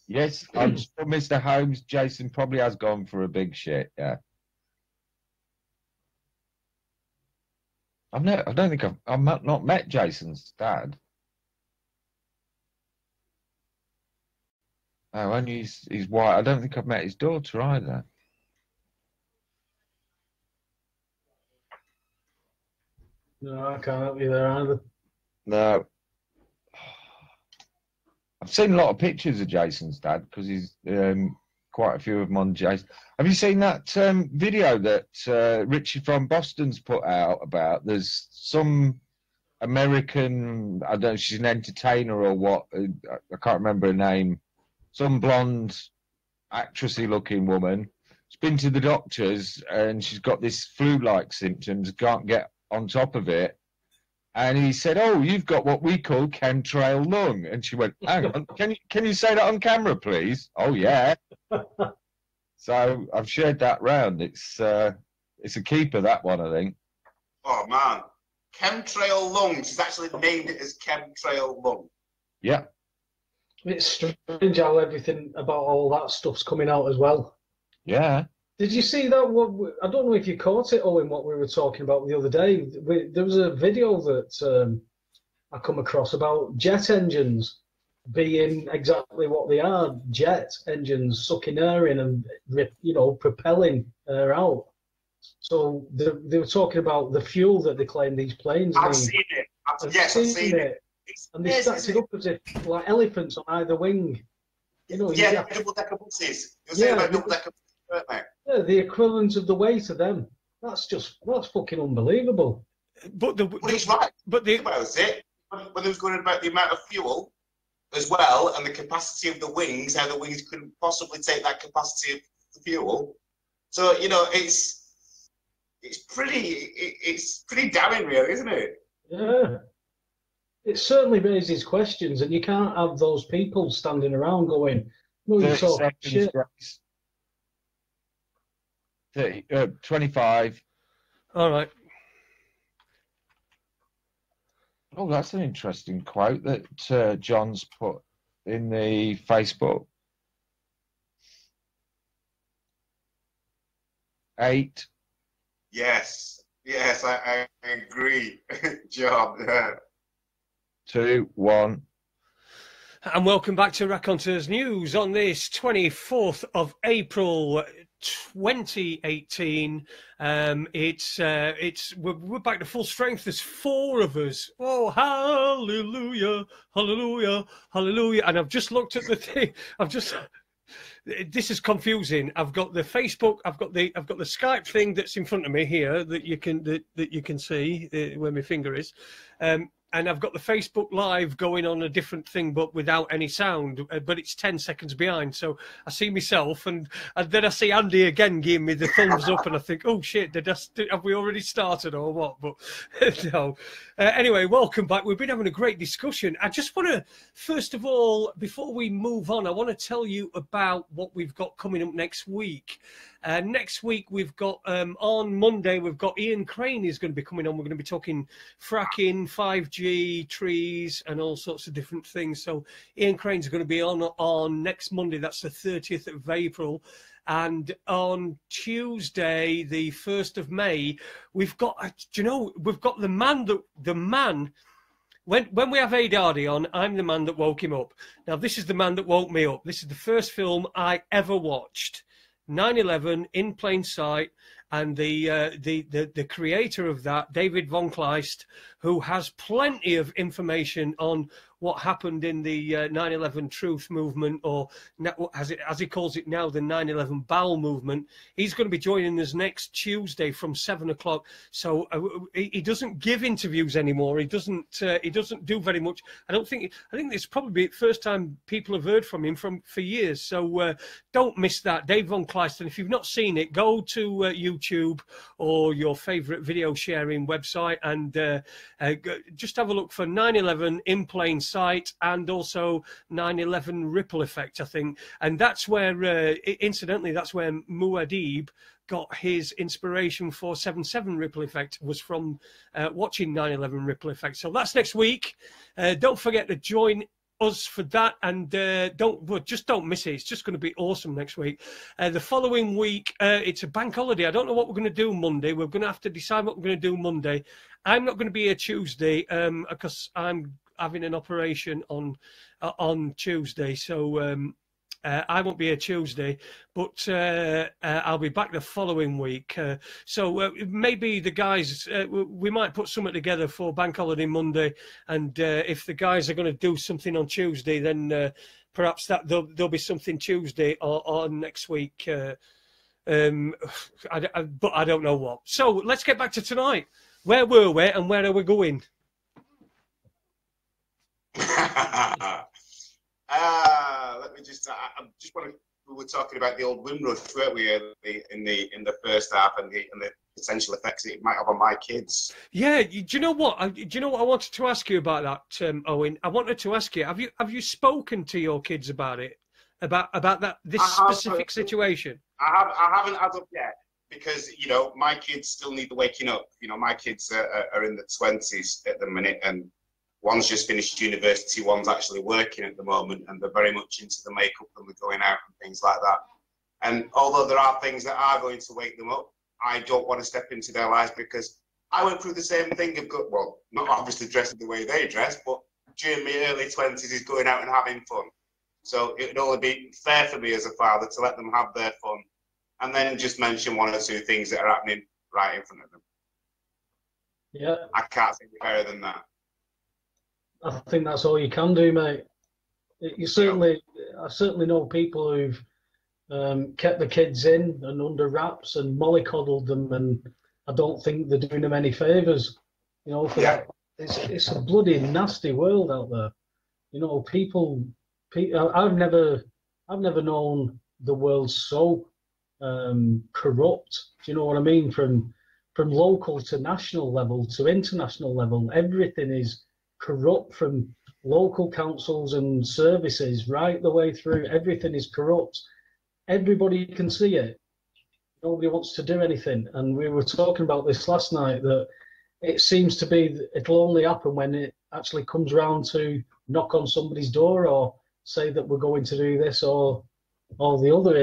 Yes, I'm sure Mr. Holmes, Jason probably has gone for a big shit. Yeah. I don't think I've not met Jason's dad. Oh, only his wife. I don't think I've met his daughter either. No, I can't help you there either. No. I've seen a lot of pictures of Jason's dad because he's quite a few of them on Jason. Have you seen that video that Richie from Boston's put out about? There's some American, I don't know if she's an entertainer or what, I can't remember her name, some blonde actressy looking woman. She's been to the doctors and she's got this flu-like symptoms, can't get on top of it. And he said, "Oh, you've got what we call chemtrail lung." And she went, "Hang on, can you say that on camera, please?" "Oh yeah." So I've shared that round. It's a keeper, that one, I think. Oh man, chemtrail lung. She's actually named it as chemtrail lung. Yeah. It's strange how everything about all that stuff's coming out as well. Yeah. Did you see that? I don't know if you caught it, Owen, what we were talking about the other day. There was a video that I come across about jet engines being exactly what they are, jet engines sucking air in and, propelling air out. So they were talking about the fuel that they claim these planes need. I've seen it. I've seen it. And they stacked it up as if like elephants on either wing. Double-decker buses. You're saying about double-decker buses, weren't they? Yeah, the equivalent of the weight of them. That's fucking unbelievable. But he's right. But think about it. When they was going about the amount of fuel as well and the capacity of the wings, how the wings couldn't possibly take that capacity of fuel. So it's pretty damning, really, isn't it? Yeah. It certainly raises questions, and you can't have those people standing around going, "No, you're talking shit." 25. All right. Oh, that's an interesting quote that John's put in the Facebook. 8. Yes, I agree, John. 2, 1. And welcome back to Raconteurs News on this 24th of April 2018. We're back to full strength. There's 4 of us. Oh, hallelujah, hallelujah, hallelujah! And I've just looked at the thing. This is confusing. I've got the Facebook. I've got the Skype thing that's in front of me here that you can see where my finger is. And I've got the Facebook Live going on a different thing, but without any sound. But it's 10 seconds behind. So I see myself, and then I see Andy again giving me the thumbs up, and I think, oh shit, have we already started or what? But no. Anyway, welcome back. We've been having a great discussion. I just want to, first of all, before we move on, I want to tell you about what we've got coming up next week. Next week, we've got, on Monday, we've got Ian Crane is going to be coming on. We're going to be talking fracking, 5G, trees, and all sorts of different things. So Ian Crane's going to be on next Monday. That's the 30th of April. And on Tuesday, the 1st of May, we've got, we've got the man. When we have Ed Hardy on, I'm the man that woke him up. Now, this is the man that woke me up. This is the first film I ever watched. 9/11 in plain sight, and the creator of that, David von Kleist, who has plenty of information on what happened in the 9/11 truth movement, or as he calls it now, the 9/11 bowel movement. He's going to be joining us next Tuesday from 7 o'clock. So he doesn't give interviews anymore. He doesn't do very much. I think it's probably the first time people have heard from him for years. So don't miss that, Dave von Kleist. And if you've not seen it, go to YouTube or your favorite video sharing website and just have a look for 9/11 in plain sight, and also 9/11 ripple effect, I think. And that's where, incidentally, that's where Muad'Dib got his inspiration for 7/7 ripple effect, was from watching 9/11 ripple effect. So that's next week. Don't forget to join us for that, and just don't miss it. It's just going to be awesome next week. The following week, it's a bank holiday. I don't know what we're going to do Monday. We're going to have to decide what we're going to do Monday. I'm not going to be here Tuesday because I'm having an operation on Tuesday, so I won't be here Tuesday, but I'll be back the following week. So maybe the guys, we might put something together for Bank Holiday Monday, and if the guys are going to do something on Tuesday, then perhaps there'll be something Tuesday or next week. But I don't know what. So let's get back to tonight. Where were we and where are we going? Let me just. I just want to. We were talking about the old Windrush, weren't we, in the first half, and the potential effects it might have on my kids. Yeah. Do you know what? Do you know what I wanted to ask you about that, Owen? I wanted to ask you. Have you spoken to your kids about it? About this specific situation? I haven't as of yet, because my kids still need the waking up. My kids are in the 20s at the minute, and one's just finished university, one's actually working at the moment, and they're very much into the makeup and the going out and things like that. And although there are things that are going to wake them up, I don't want to step into their lives, because I went through the same thing of, well, not obviously dressing the way they dress, but during my early 20s is going out and having fun. So it would only be fair for me as a father to let them have their fun, and then just mention one or two things that are happening right in front of them. Yeah. I can't think better than that. I think that's all you can do, mate. I certainly know people who've kept the kids in and under wraps and mollycoddled them, and I don't think they're doing them any favours. That. It's a bloody nasty world out there. People. I've never known the world so corrupt. Do you know what I mean? From local to national level to international level, everything is corrupt, from local councils and services right the way through. Everything is corrupt. Everybody can see it. Nobody wants to do anything. And we were talking about this last night, that it seems to be that it'll only happen when it actually comes round to knock on somebody's door or say that we're going to do this or the other.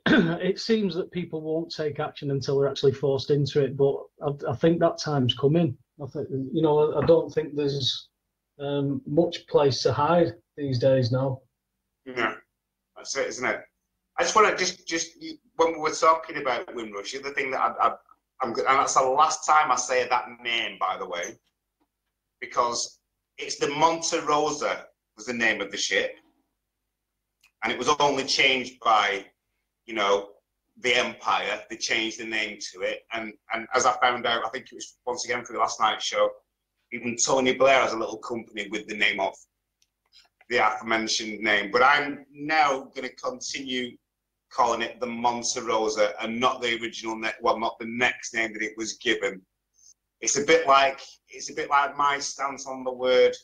It seems that people won't take action until they're actually forced into it. But I think that time's coming. I think, I don't think there's much place to hide these days now. Yeah, that's it, isn't it? I just want to just when we were talking about Windrush, the other thing that I'm good, and that's the last time I say that name, by the way, because it's the Monte Rosa was the name of the ship, and it was only changed by, you know, the Empire. They changed the name to it, and as I found out, I think it was once again for the last night's show, even Tony Blair has a little company with the name of the aforementioned name. But I'm now going to continue calling it the Monte Rosa and not the original name. Well, not the next name that it was given. It's a bit like my stance on the word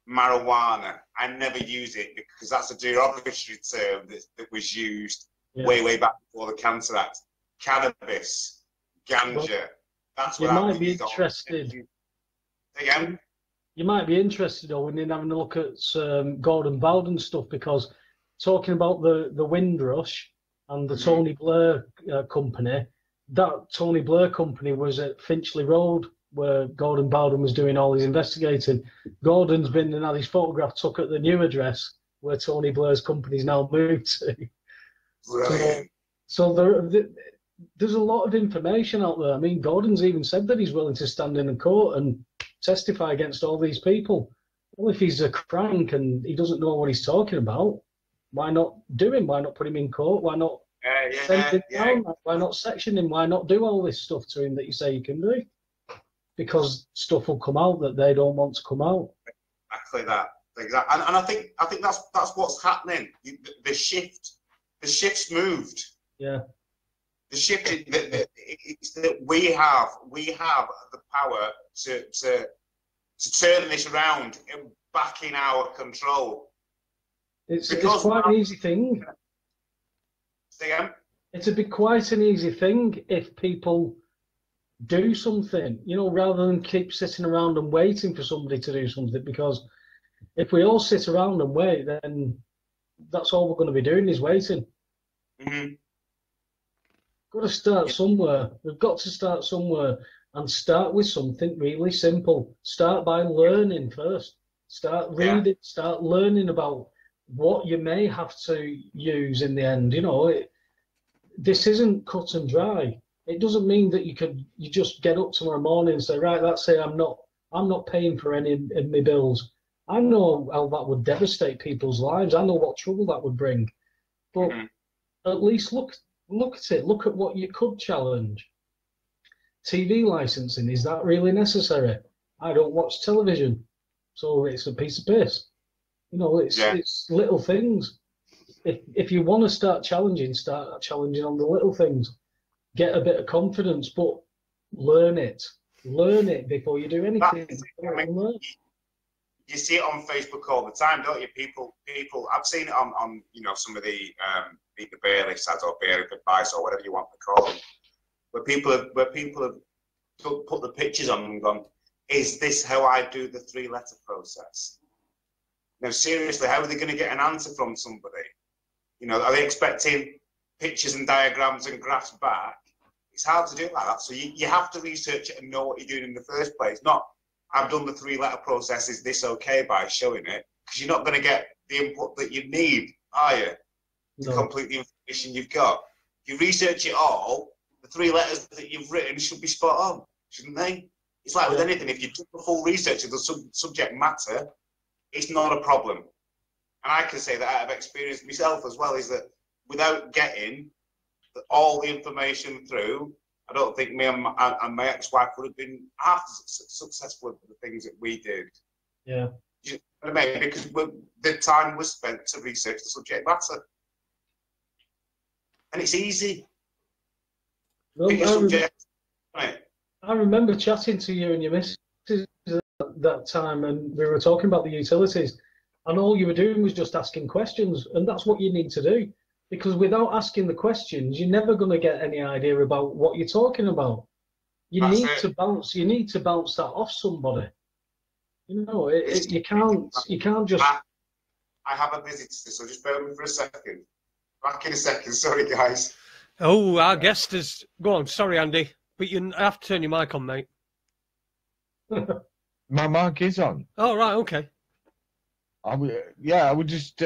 marijuana. I never use it because that's a derogatory term that was used way back before the Cancer Act. Cannabis, ganja. Well, that's you what might be interested. Again. You might be interested, Owen, in having a look at Gordon Bowden stuff, because talking about the Windrush and the Tony Blair company, that Tony Blair company was at Finchley Road where Gordon Bowden was doing all his investigating. Gordon's been and had his photograph took at the new address where Tony Blair's company's now moved to. Right. So there's a lot of information out there. I mean, Gordon's even said that he's willing to stand in a court and testify against all these people. Well, if he's a crank and he doesn't know what he's talking about, why not do him? Why not put him in court? Why not send him down? Why not section him? Why not do all this stuff to him that you say you can do? Because stuff will come out that they don't want to come out. Exactly that. Exactly. And I think that's what's happening. The shift's moved. Yeah. The shift is that we have the power to turn this around and back in our control. It's quite an easy thing. It's quite an easy thing if people do something, you know, rather than keep sitting around and waiting for somebody to do something. Because if we all sit around and wait, then that's all we're going to be doing is waiting. Mm-hmm. Got to start somewhere. We've got to start somewhere and start with something really simple. Start by learning first. Start reading, start learning about what you may have to use in the end. You know, this isn't cut and dry. It doesn't mean that you just get up tomorrow morning and say, right, that's it, I'm not paying for any of my bills. I know how that would devastate people's lives. I know what trouble that would bring. But at least look at it. Look at what you could challenge. TV licensing, is that really necessary? I don't watch television, so it's a piece of piss. You know, it's little things. If you want to start challenging on the little things. Get a bit of confidence, but learn it. Learn it before you do anything. You see it on Facebook all the time, don't you? People. I've seen it on you know, some of the bailiffs ads or bailiff advice or whatever you want to call them, where people have put the pictures on and gone, is this how I do the 3-letter process? Now, seriously, how are they going to get an answer from somebody? You know, are they expecting pictures and diagrams and graphs back? It's hard to do it like that. So you have to research it and know what you're doing in the first place. Not, I've done the 3-letter process, is this okay, by showing it? Because you're not going to get the input that you need, are you? To complete the information you've got. If you research it all, the 3 letters that you've written should be spot on, shouldn't they? It's like with anything, if you do the full research of the subject matter, it's not a problem. And I can say that out of experience myself as well, is that without getting all the information through, I don't think me and my ex-wife would have been half as successful with the things that we did. Yeah. You know what I mean? Because the time was spent to research the subject matter. And it's easy. Well, Pick a subject, right? I remember chatting to you and your missus that time, and we were talking about the utilities, and all you were doing was just asking questions, and that's what you need to do. Because without asking the questions, you're never going to get any idea about what you're talking about. You need to bounce that off somebody. You know, you can't just. I have a visitor, so just bear with me for a second. Back in a second. Sorry, guys. Oh, our guest is. Go on. Sorry, Andy, but you have to turn your mic on, mate. My mic is on. Oh, right. Okay. I would just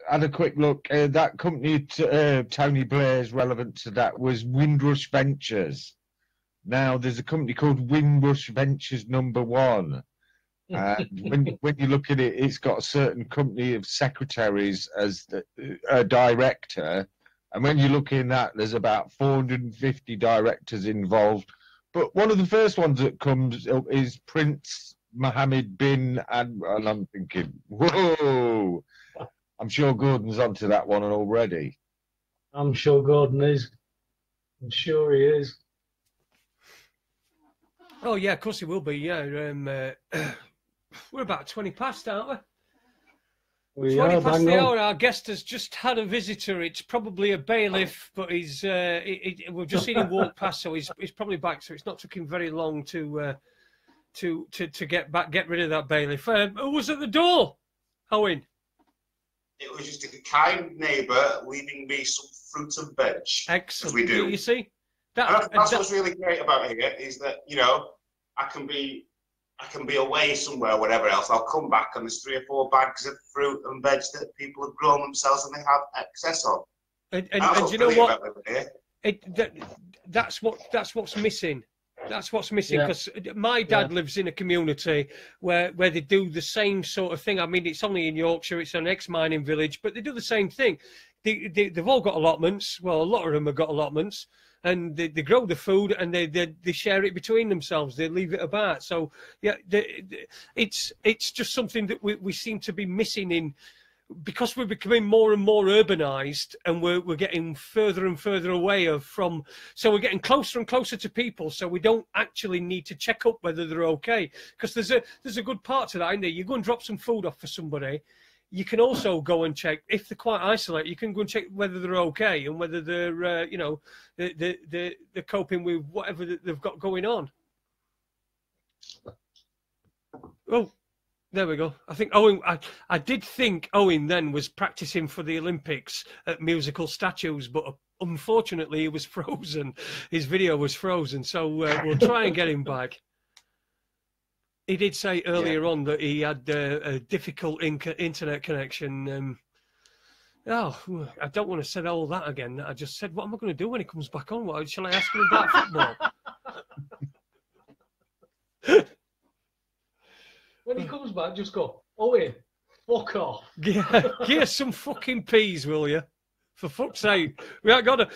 had a quick look. That company, Tony Blair's relevant to that, was Windrush Ventures. Now, there's a company called Windrush Ventures #1. When you look at it, it's got a certain company of secretaries as a director. And when you look in that, there's about 450 directors involved. But one of the first ones that comes up is Prince Mohammed bin, and I'm thinking, whoa! I'm sure Gordon's onto that one already. I'm sure Gordon is. I'm sure he is. Oh yeah, of course he will be. Yeah, we're about 20 past, aren't we? We 20 are, past the bang on. hour. Our guest has just had a visitor. It's probably a bailiff, but he's we've just seen him walk past, so he's probably back. So it's not took him very long to get back, get rid of that bailiff. Who was at the door? Owen. It was just a kind neighbour leaving me some fruit and veg. Excellent. We do. You see, that's what's really great about here is that, you know, I can be away somewhere, whatever else. I'll come back and there's 3 or 4 bags of fruit and veg that people have grown themselves and they have excess of. And you know what? That's what's missing. That's what's missing, because my dad lives in a community where they do the same sort of thing. I mean, it's only in Yorkshire, it's an ex-mining village, but they do the same thing. They've all got allotments. Well, a lot of them have got allotments, and they grow the food and they share it between themselves. They leave it about. So yeah, it's just something that we seem to be missing in. Because we're becoming more and more urbanized, and we're getting further and further away from, so we're getting closer and closer to people, so we don't actually need to check up whether they're okay. Because there's a good part to that, isn't there? You go and drop some food off for somebody, you can also go and check if they're quite isolated. You can go and check whether they're okay and whether they're they're coping with whatever they've got going on. Oh. There we go. I think Owen. I did think Owen then was practicing for the Olympics at musical statues, but unfortunately he was frozen. His video was frozen, so we'll try and get him back. He did say earlier on that he had a difficult internet connection. Oh, I don't want to say all that again. I just said, what am I going to do when he comes back on? What shall I ask him about football? When he comes back, just go, Owen, fuck off. Give some fucking peas, will you? For fuck's sake. We ain't got to.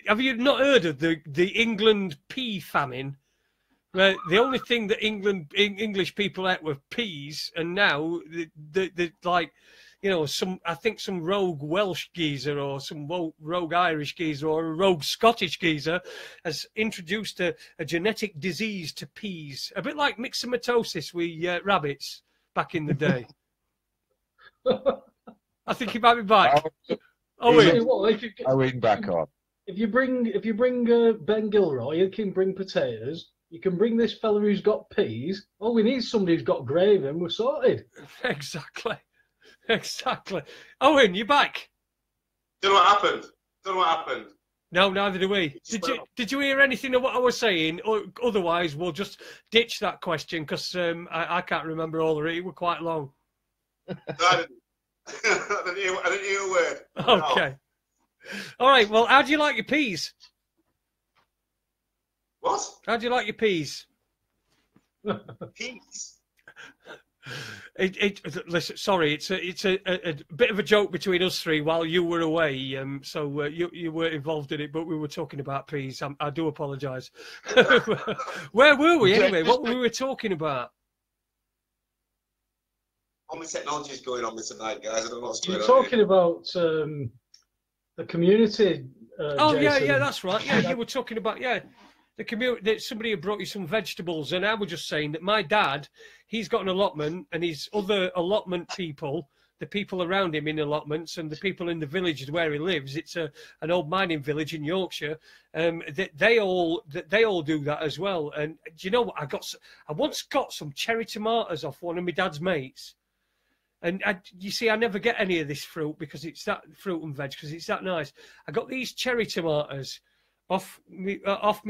Have you not heard of the England pea famine? Where the only thing that English people ate were peas, and now the like, you know, I think some rogue Welsh geezer or some rogue Irish geezer or a rogue Scottish geezer has introduced a genetic disease to peas, a bit like myxomatosis with rabbits back in the day. I think he might be back. Owen back on. If you bring Ben Gilroy, you can bring potatoes. You can bring this fella who's got peas. Oh, we need somebody who's got gravy, and we're sorted. Exactly. Owen, you back? Don't know what happened. No, neither do we. Did you hear anything of what I was saying? Or otherwise, we'll just ditch that question, because I can't remember all of it. It was quite long. I didn't hear a word. Okay. All right. Well, how do you like your peas? What? How do you like your peas? Peas. Listen, sorry, it's a bit of a joke between us three while you were away. So you were involved in it, but we were talking about peas. I do apologise. Where were we anyway? What were we talking about? All my technology is going on me tonight, guys. I don't know what's going on. You're talking about the community. Jason. Yeah, that's right. Yeah, you were talking about the community. Somebody had brought you some vegetables, and I was just saying that my dad, he's got an allotment, and his other allotment people, the people around him in allotments, and the people in the village where he lives, it's an old mining village in Yorkshire. They all do that as well. And do you know what? I once got some cherry tomatoes off one of my dad's mates. And you see, I never get any of this fruit because it's that fruit and veg because it's that nice. I got these cherry tomatoes off my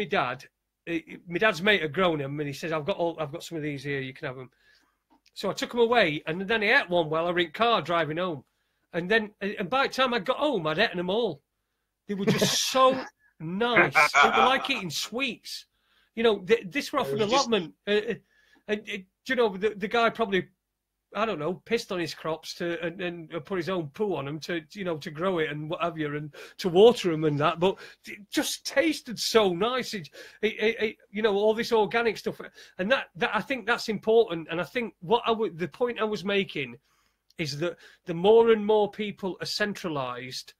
dad. My dad's mate had grown them, and he says, "I've got some of these here. You can have them." So I took them away, and then I ate one while I were in car driving home, And by the time I got home, I'd eaten them all. They were just so nice. They were like eating sweets. You know, this were off an allotment. You know, the guy probably, I don't know, pissed on his crops and put his own poo on them to, you know, to grow it and what have you, and to water them and that. But it just tasted so nice. You know, all this organic stuff, and that I think that's important. And I think the point I was making is that the more and more people are centralised,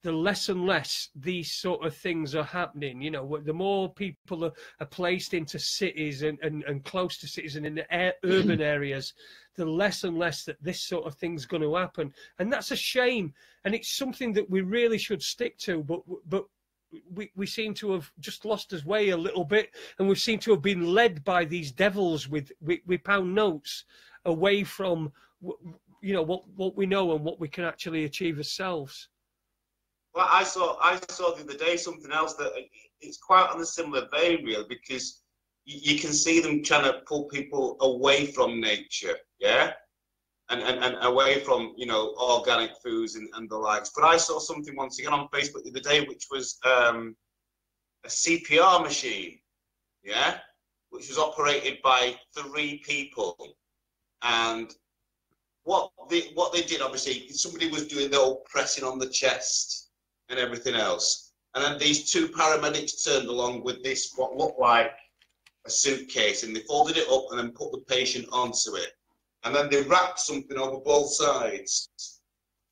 the less and less these sort of things are happening. You know, the more people are placed into cities and close to cities and in the urban areas, the less and less that this sort of thing's going to happen. And that's a shame. And it's something that we really should stick to. But we seem to have just lost our way a little bit. And we seem to have been led by these devils with pound notes away from, you know, what we know and what we can actually achieve ourselves. Well, I saw the other day something else that it's quite on a similar vein, really, because you can see them trying to pull people away from nature, yeah, and away from, you know, organic foods and the likes. But I saw something once again on Facebook the other day, which was a CPR machine, yeah, which was operated by 3 people, and what they did, obviously, somebody was doing the old pressing on the chest and everything else. And then these 2 paramedics turned along with this, what looked like a suitcase, and they folded it up and then put the patient onto it. And then they wrapped something over both sides,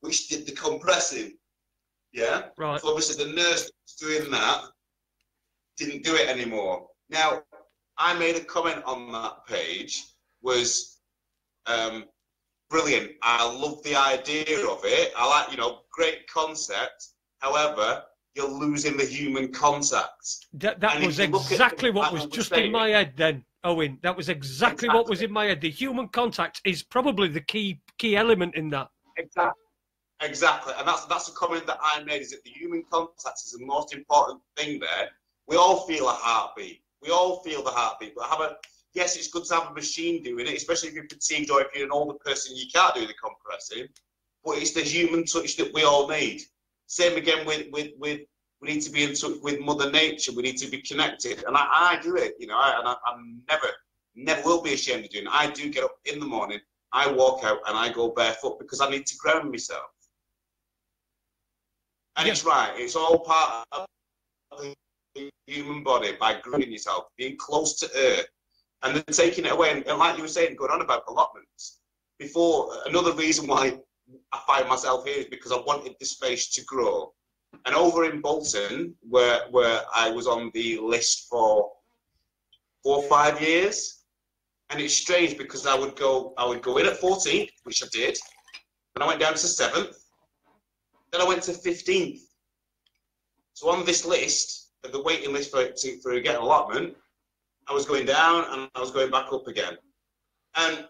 which did the compressing. Yeah? Right. So obviously the nurse doing that didn't do it anymore. Now, I made a comment on that page, was brilliant. I love the idea of it. I like, you know, great concept. However, you're losing the human contact. That was exactly what was just in my head then, Owen. That was exactly what was in my head. The human contact is probably the key element in that. Exactly. And that's a comment that I made, is that the human contact is the most important thing there. We all feel a heartbeat. We all feel the heartbeat. But yes, it's good to have a machine doing it, especially if you're fatigued or if you're an older person, you can't do the compressing. But it's the human touch that we all need. Same again with we need to be in touch with Mother Nature. We need to be connected, and I do it. You know, I'm never will be ashamed of doing it. I do get up in the morning, I walk out, and I go barefoot because I need to ground myself. And it's right. It's all part of the human body by grounding yourself, being close to earth, and then taking it away. And like you were saying, going on about allotments before, another reason why I find myself here is because I wanted the space to grow. And over in Bolton, where I was on the list for 4 or 5 years, and it's strange because I would go in at 14th, which I did, then I went down to 7th, then I went to 15th. So on this list, the waiting list for get an allotment, I was going down and I was going back up again. And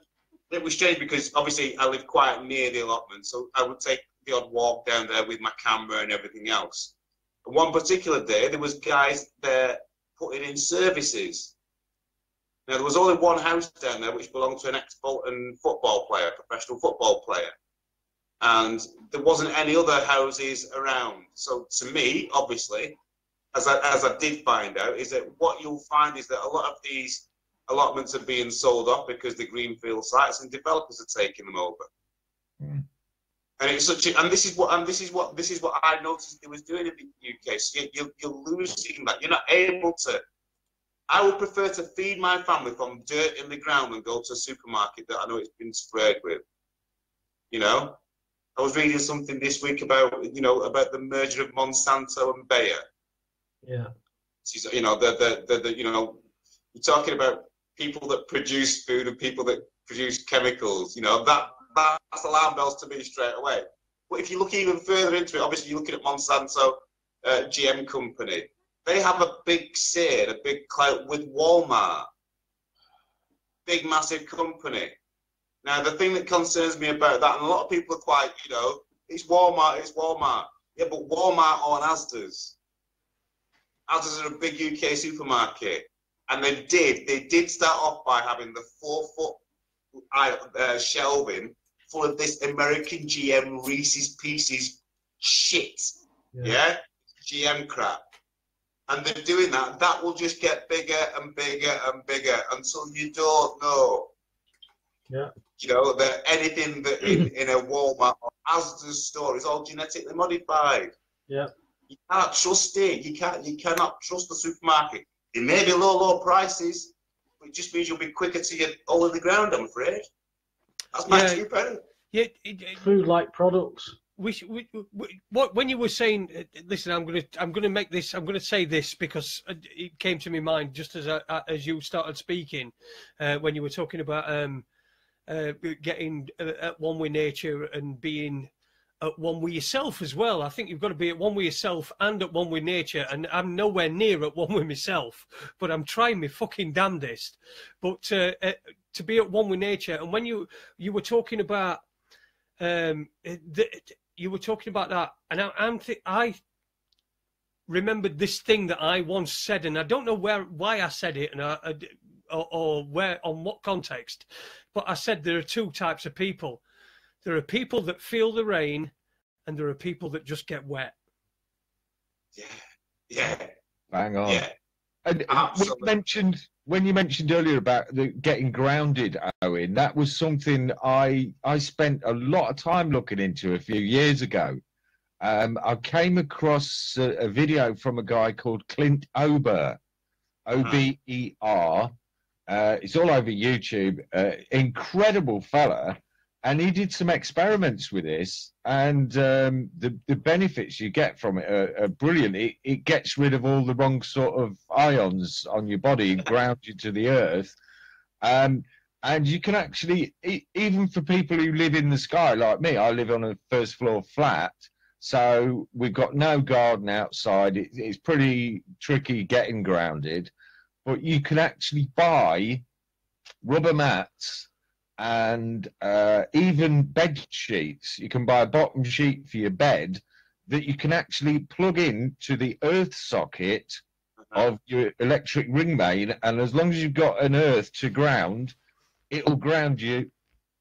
it was strange because obviously I live quite near the allotment, so I would take the odd walk down there with my camera and everything else. And one particular day, there was guys there putting in services. Now, there was only one house down there which belonged to an ex-Bolton football player, professional football player. And there wasn't any other houses around. So to me, obviously, as I did find out, is that what you'll find is that a lot of these allotments are being sold off because the greenfield sites and developers are taking them over. Mm. And it's this is what I noticed it was doing in the UK. So you're losing that. You're not able to. I would prefer to feed my family from dirt in the ground than go to a supermarket that I know it's been sprayed with. You know, I was reading something this week about the merger of Monsanto and Bayer. Yeah. You know, you're talking about people that produce food and people that produce chemicals. You know, that's alarm bells to me straight away. But if you look even further into it, obviously you're looking at Monsanto, GM company. They have a big say, a big clout with Walmart. Big, massive company. Now, the thing that concerns me about that, and a lot of people are quite, it's Walmart. Yeah, but Walmart own Asda's. Asda's are a big UK supermarket. And they did start off by having the 4-foot shelving full of this American GM Reese's Pieces shit. Yeah? GM crap. And they're doing that. That will just get bigger and bigger and bigger until you don't know. Yeah. You know, that anything that in a Walmart or Asda store is all genetically modified. Yeah. You can't trust it. You cannot trust the supermarket. It may be low prices, but it just means you'll be quicker to get all in the ground, I'm afraid. That's my 2 penny. Yeah, food-like products. When you were saying, listen, I'm gonna say this because it came to my mind just as you started speaking, when you were talking about getting at one with nature and being at one with yourself as well. I think you've got to be at one with yourself and at one with nature, and I'm nowhere near at one with myself, but I'm trying my fucking damnedest. But to be at one with nature, and when you were talking about you were talking about that, and I remembered this thing that I once said, and I don't know why I said it, and or where, on what context, but I said there are 2 types of people. There are people that feel the rain, and there are people that just get wet. Yeah. Bang on. Yeah. And when you mentioned earlier about getting grounded, Owen, that was something I spent a lot of time looking into a few years ago. I came across a video from a guy called Clint Ober, Ober. It's all over YouTube. Incredible fella. And he did some experiments with this, and the benefits you get from it are brilliant. It gets rid of all the wrong sort of ions on your body and grounds you to the earth. And you can actually, even for people who live in the sky like me, I live on a first floor flat, so we've got no garden outside. It's pretty tricky getting grounded, but you can actually buy rubber mats and even bed sheets. You can buy a bottom sheet for your bed that you can actually plug in to the earth socket of your electric ring main, and as long as you've got an earth to ground, it'll ground you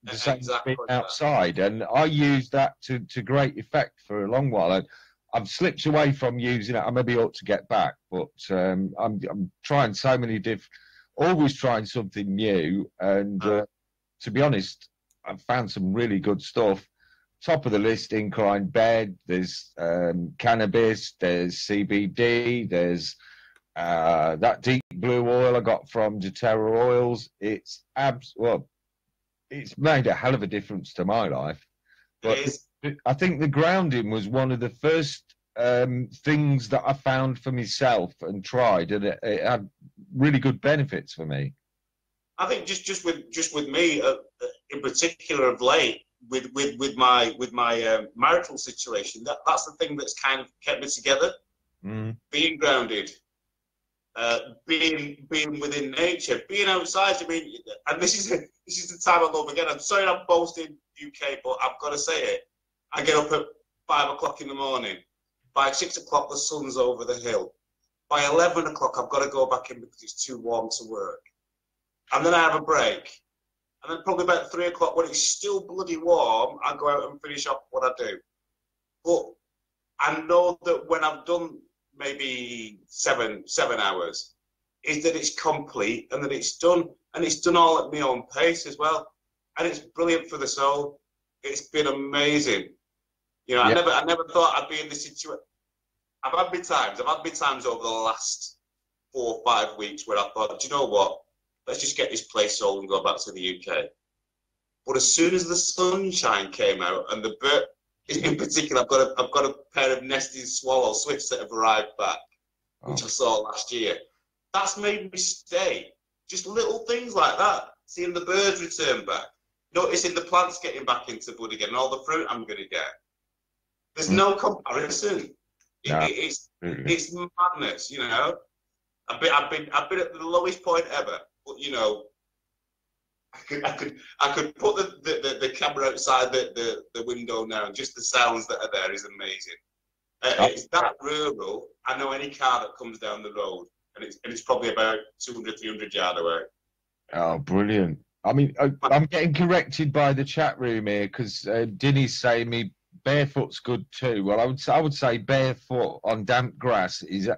the same bit outside. And I used that to great effect for a long while. I've slipped away from using it. I maybe ought to get back, but I'm trying so many always trying something new, and to be honest, I've found some really good stuff. Top of the list, incline bed. There's cannabis. There's CBD. There's that deep blue oil I got from doTERRA Oils. It's it's made a hell of a difference to my life. But I think the grounding was one of the first things that I found for myself and tried, and it had really good benefits for me. I think just with me in particular of late with my marital situation, that's the thing that's kind of kept me together. Being grounded, being within nature, being outside. I mean, and this is the time I love again. I'm sorry I'm boasting UK, but I've got to say it. I get up at 5 o'clock in the morning. By 6 o'clock, the sun's over the hill. By 11 o'clock, I've got to go back in because it's too warm to work. And then I have a break. And then probably about 3 o'clock, when it's still bloody warm, I go out and finish up what I do. But I know that when I've done maybe seven hours, is that it's complete and that it's done. And it's done all at my own pace as well. And it's brilliant for the soul. It's been amazing. You know, I never thought I'd be in this situation. I've had my times over the last 4 or 5 weeks where I thought, do you know what? Let's just get this place sold and go back to the UK. But as soon as the sunshine came out, and the bird, in particular, I've got a pair of nesting swallow swifts that have arrived back, which I saw last year. That's made me stay. Just little things like that. Seeing the birds return back, noticing the plants getting back into bud again, and all the fruit I'm going to get. There's no comparison. It's madness, you know. I've been at the lowest point ever, but you know, I could put the camera outside the window now, and just the sounds that are there is amazing. It's that rural. I know any car that comes down the road, and it's probably about 200-300 yards away. Oh, brilliant! I mean, I'm getting corrected by the chat room here because Dinny's saying me barefoot's good too. Well, I would say barefoot on damp grass is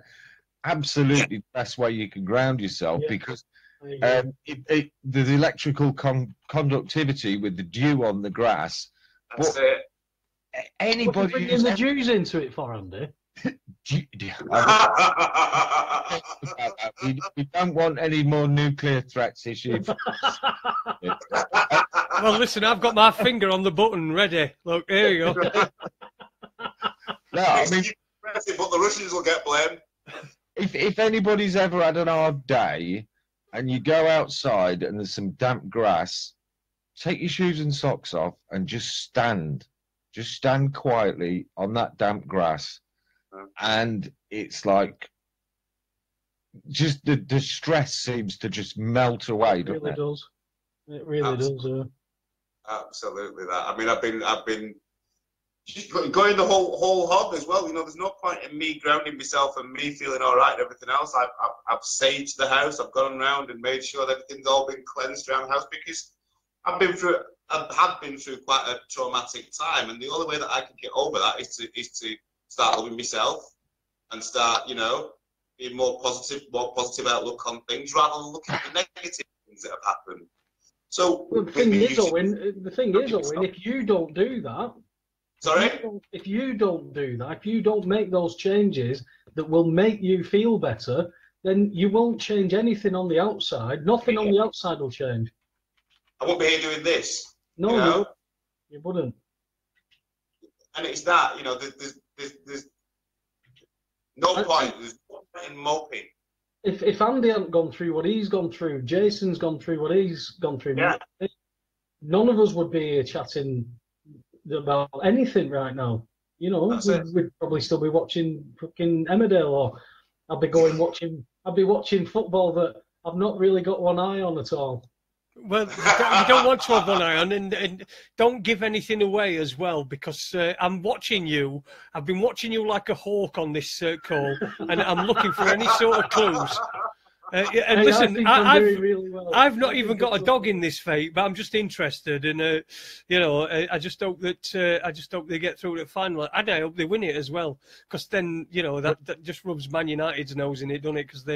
absolutely the best way you can ground yourself because the electrical conductivity with the dew on the grass. That's it. Anybody what are you bringing the Jews into it for, Andy? We don't want any more nuclear threats issued. Well, listen, I've got my finger on the button ready. Look, here you go. No, I mean, but the Russians will get blamed. If anybody's ever had an hard day and you go outside and there's some damp grass, take your shoes and socks off and just stand. Just stand quietly on that damp grass. And it's like, just the stress seems to just melt away. It really does. It really does. Absolutely that. I mean, I've been just going the whole hog as well. You know, there's no point in me grounding myself and me feeling all right and everything else. I've saged the house. I've gone around and made sure that everything's all been cleansed around the house because I have been through quite a traumatic time, and the only way that I can get over that is to start loving myself and start, you know, being more positive outlook on things rather than looking at the negative things that have happened. So well, the thing is, Owen, if you don't do that, if you don't make those changes that will make you feel better, then you won't change anything on the outside. Nothing on the outside will change. I won't be here doing this. No, you know? You wouldn't. And it's that, you know, there's no point. There's no point in moping. If Andy hadn't gone through what he's gone through, Jason's gone through what he's gone through. Yeah. None of us would be here chatting about anything right now. You know, we'd probably still be watching fucking Emmerdale, or I'd be watching football that I've not really got one eye on at all. Well, you don't want to have one eye on, and don't give anything away as well, because I'm watching you. I've been watching you like a hawk on this call, and I'm looking for any sort of clues. And listen, I've not even got a dog in this fight, but I'm just interested, and you know, I just hope they get through to the final. And I hope they win it as well, because then, you know, that just rubs Man United's nose in it, doesn't it? Because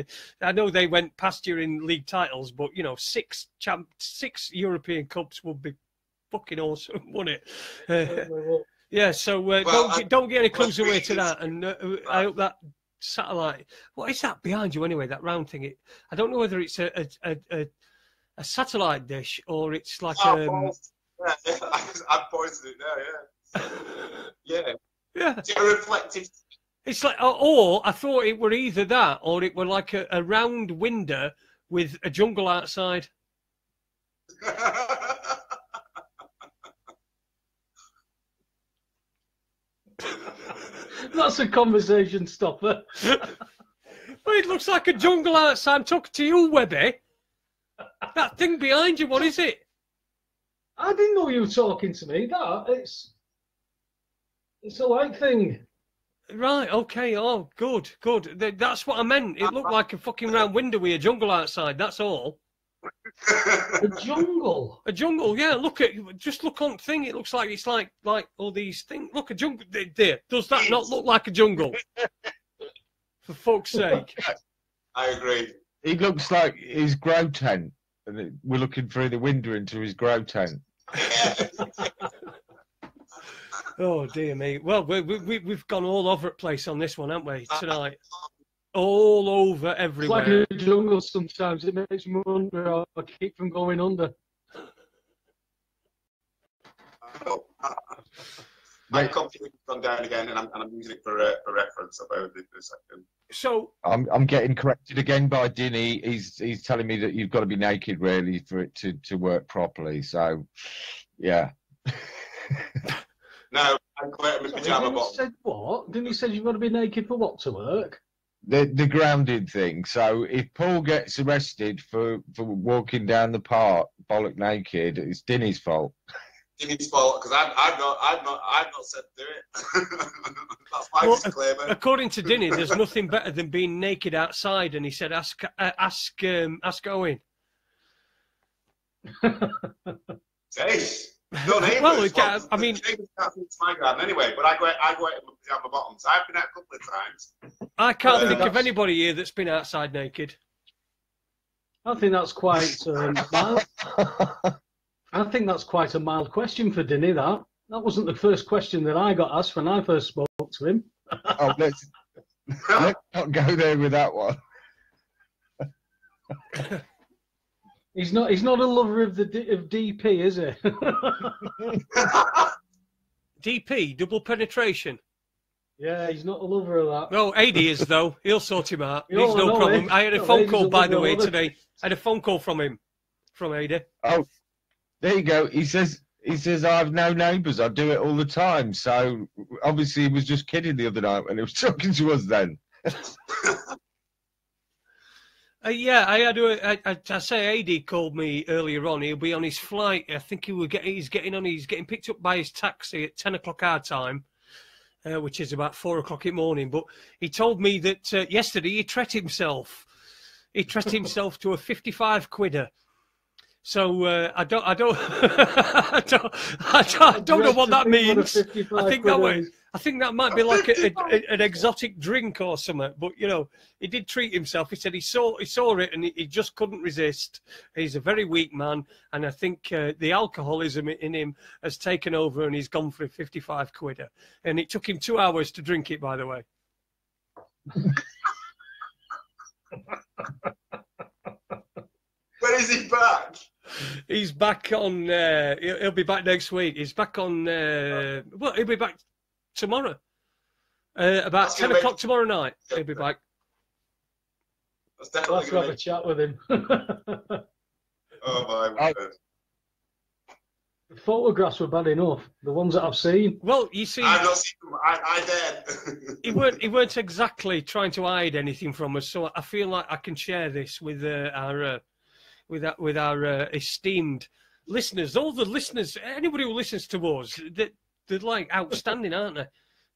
I know they went past you in league titles, but you know, six European Cups would be fucking awesome, wouldn't it? Yeah. So don't get any clues away to that, and I hope that satellite. What is that behind you anyway? That round thing. I don't know whether it's a satellite dish or it's like I'm pointing it now. Yeah. Yeah. It's a reflective. It's like, or I thought it were either that or it were like a round window with a jungle outside. That's a conversation stopper. Well, it looks like a jungle outside. I'm talking to you, Webby. That thing behind you, what is it? I didn't know you were talking to me. It's a light thing. Right, okay. Oh, good. That's what I meant. It looked like a fucking round window with a jungle outside, that's all. A jungle? A jungle, yeah. Just look on the thing. It looks like it's like all these things. Look, a jungle. There. Does that not look like a jungle? For fuck's sake. I agree. He looks like his grow tent. And we're looking through the window into his grow tent. Oh, dear me. Well, we've gone all over the place on this one, haven't we, tonight? All over everywhere. It's like a jungle sometimes. It makes me wonder how I keep from going under. My computer's gone down again, and I'm using it for reference. About it for a second. So I'm getting corrected again by Dinny. He's telling me that you've got to be naked really for it to work properly. So, yeah. No, I'm quite in my pajama bottom. Said what? Didn't he say you've got to be naked for what to work? The grounded thing. So if Paul gets arrested for walking down the park bollock naked, it's Dinny's fault. Dinny's fault because I've not said do it. That's my disclaimer. According to Dinny, there's nothing better than being naked outside, and he said, "Ask Owen." Hey, no neighbours. Well, I mean, neighbours can't see into my garden anyway. But I go out in my pajama bottoms. I've been out a couple of times. I can't think of anybody here that's been outside naked. I think that's quite mild. I think that's quite a mild question for Dinny. That wasn't the first question that I got asked when I first spoke to him. Oh, let's not go there with that one. He's not a lover of DP, is he? DP, double penetration. Yeah, he's not a lover of that. No, AD is though. He'll sort him out. Oh, He's no problem. I had a phone call, by the way, lover. today. I had a phone call from him, from AD. Oh, there you go. He says I have no neighbours. I do it all the time. So obviously he was just kidding the other night when he was talking to us then. Yeah, I say AD called me earlier on. He'll be on his flight. I think he's getting picked up by his taxi at 10 o'clock our time, which is about 4 o'clock in the morning. But he told me that yesterday he treated himself. He treated himself to a 55 quidder. So I don't know what that means. I think that might be like an exotic drink or something. But you know, he did treat himself. He said he saw it and he just couldn't resist. He's a very weak man, and I think the alcoholism in him has taken over, and he's gone for a 55 quidder. And it took him 2 hours to drink it, by the way. When is he back? He's back on. He'll be back next week. He's back on. Well, he'll be back tomorrow. About 10 o'clock tomorrow night. He'll be back. Let's have a chat with him. Oh my word. The photographs were bad enough. The ones that I've seen. Well, you see, I've not seen them. I did. he weren't exactly trying to hide anything from us. So I feel like I can share this with our esteemed listeners, all the listeners, anybody who listens to us, they're like outstanding, aren't they?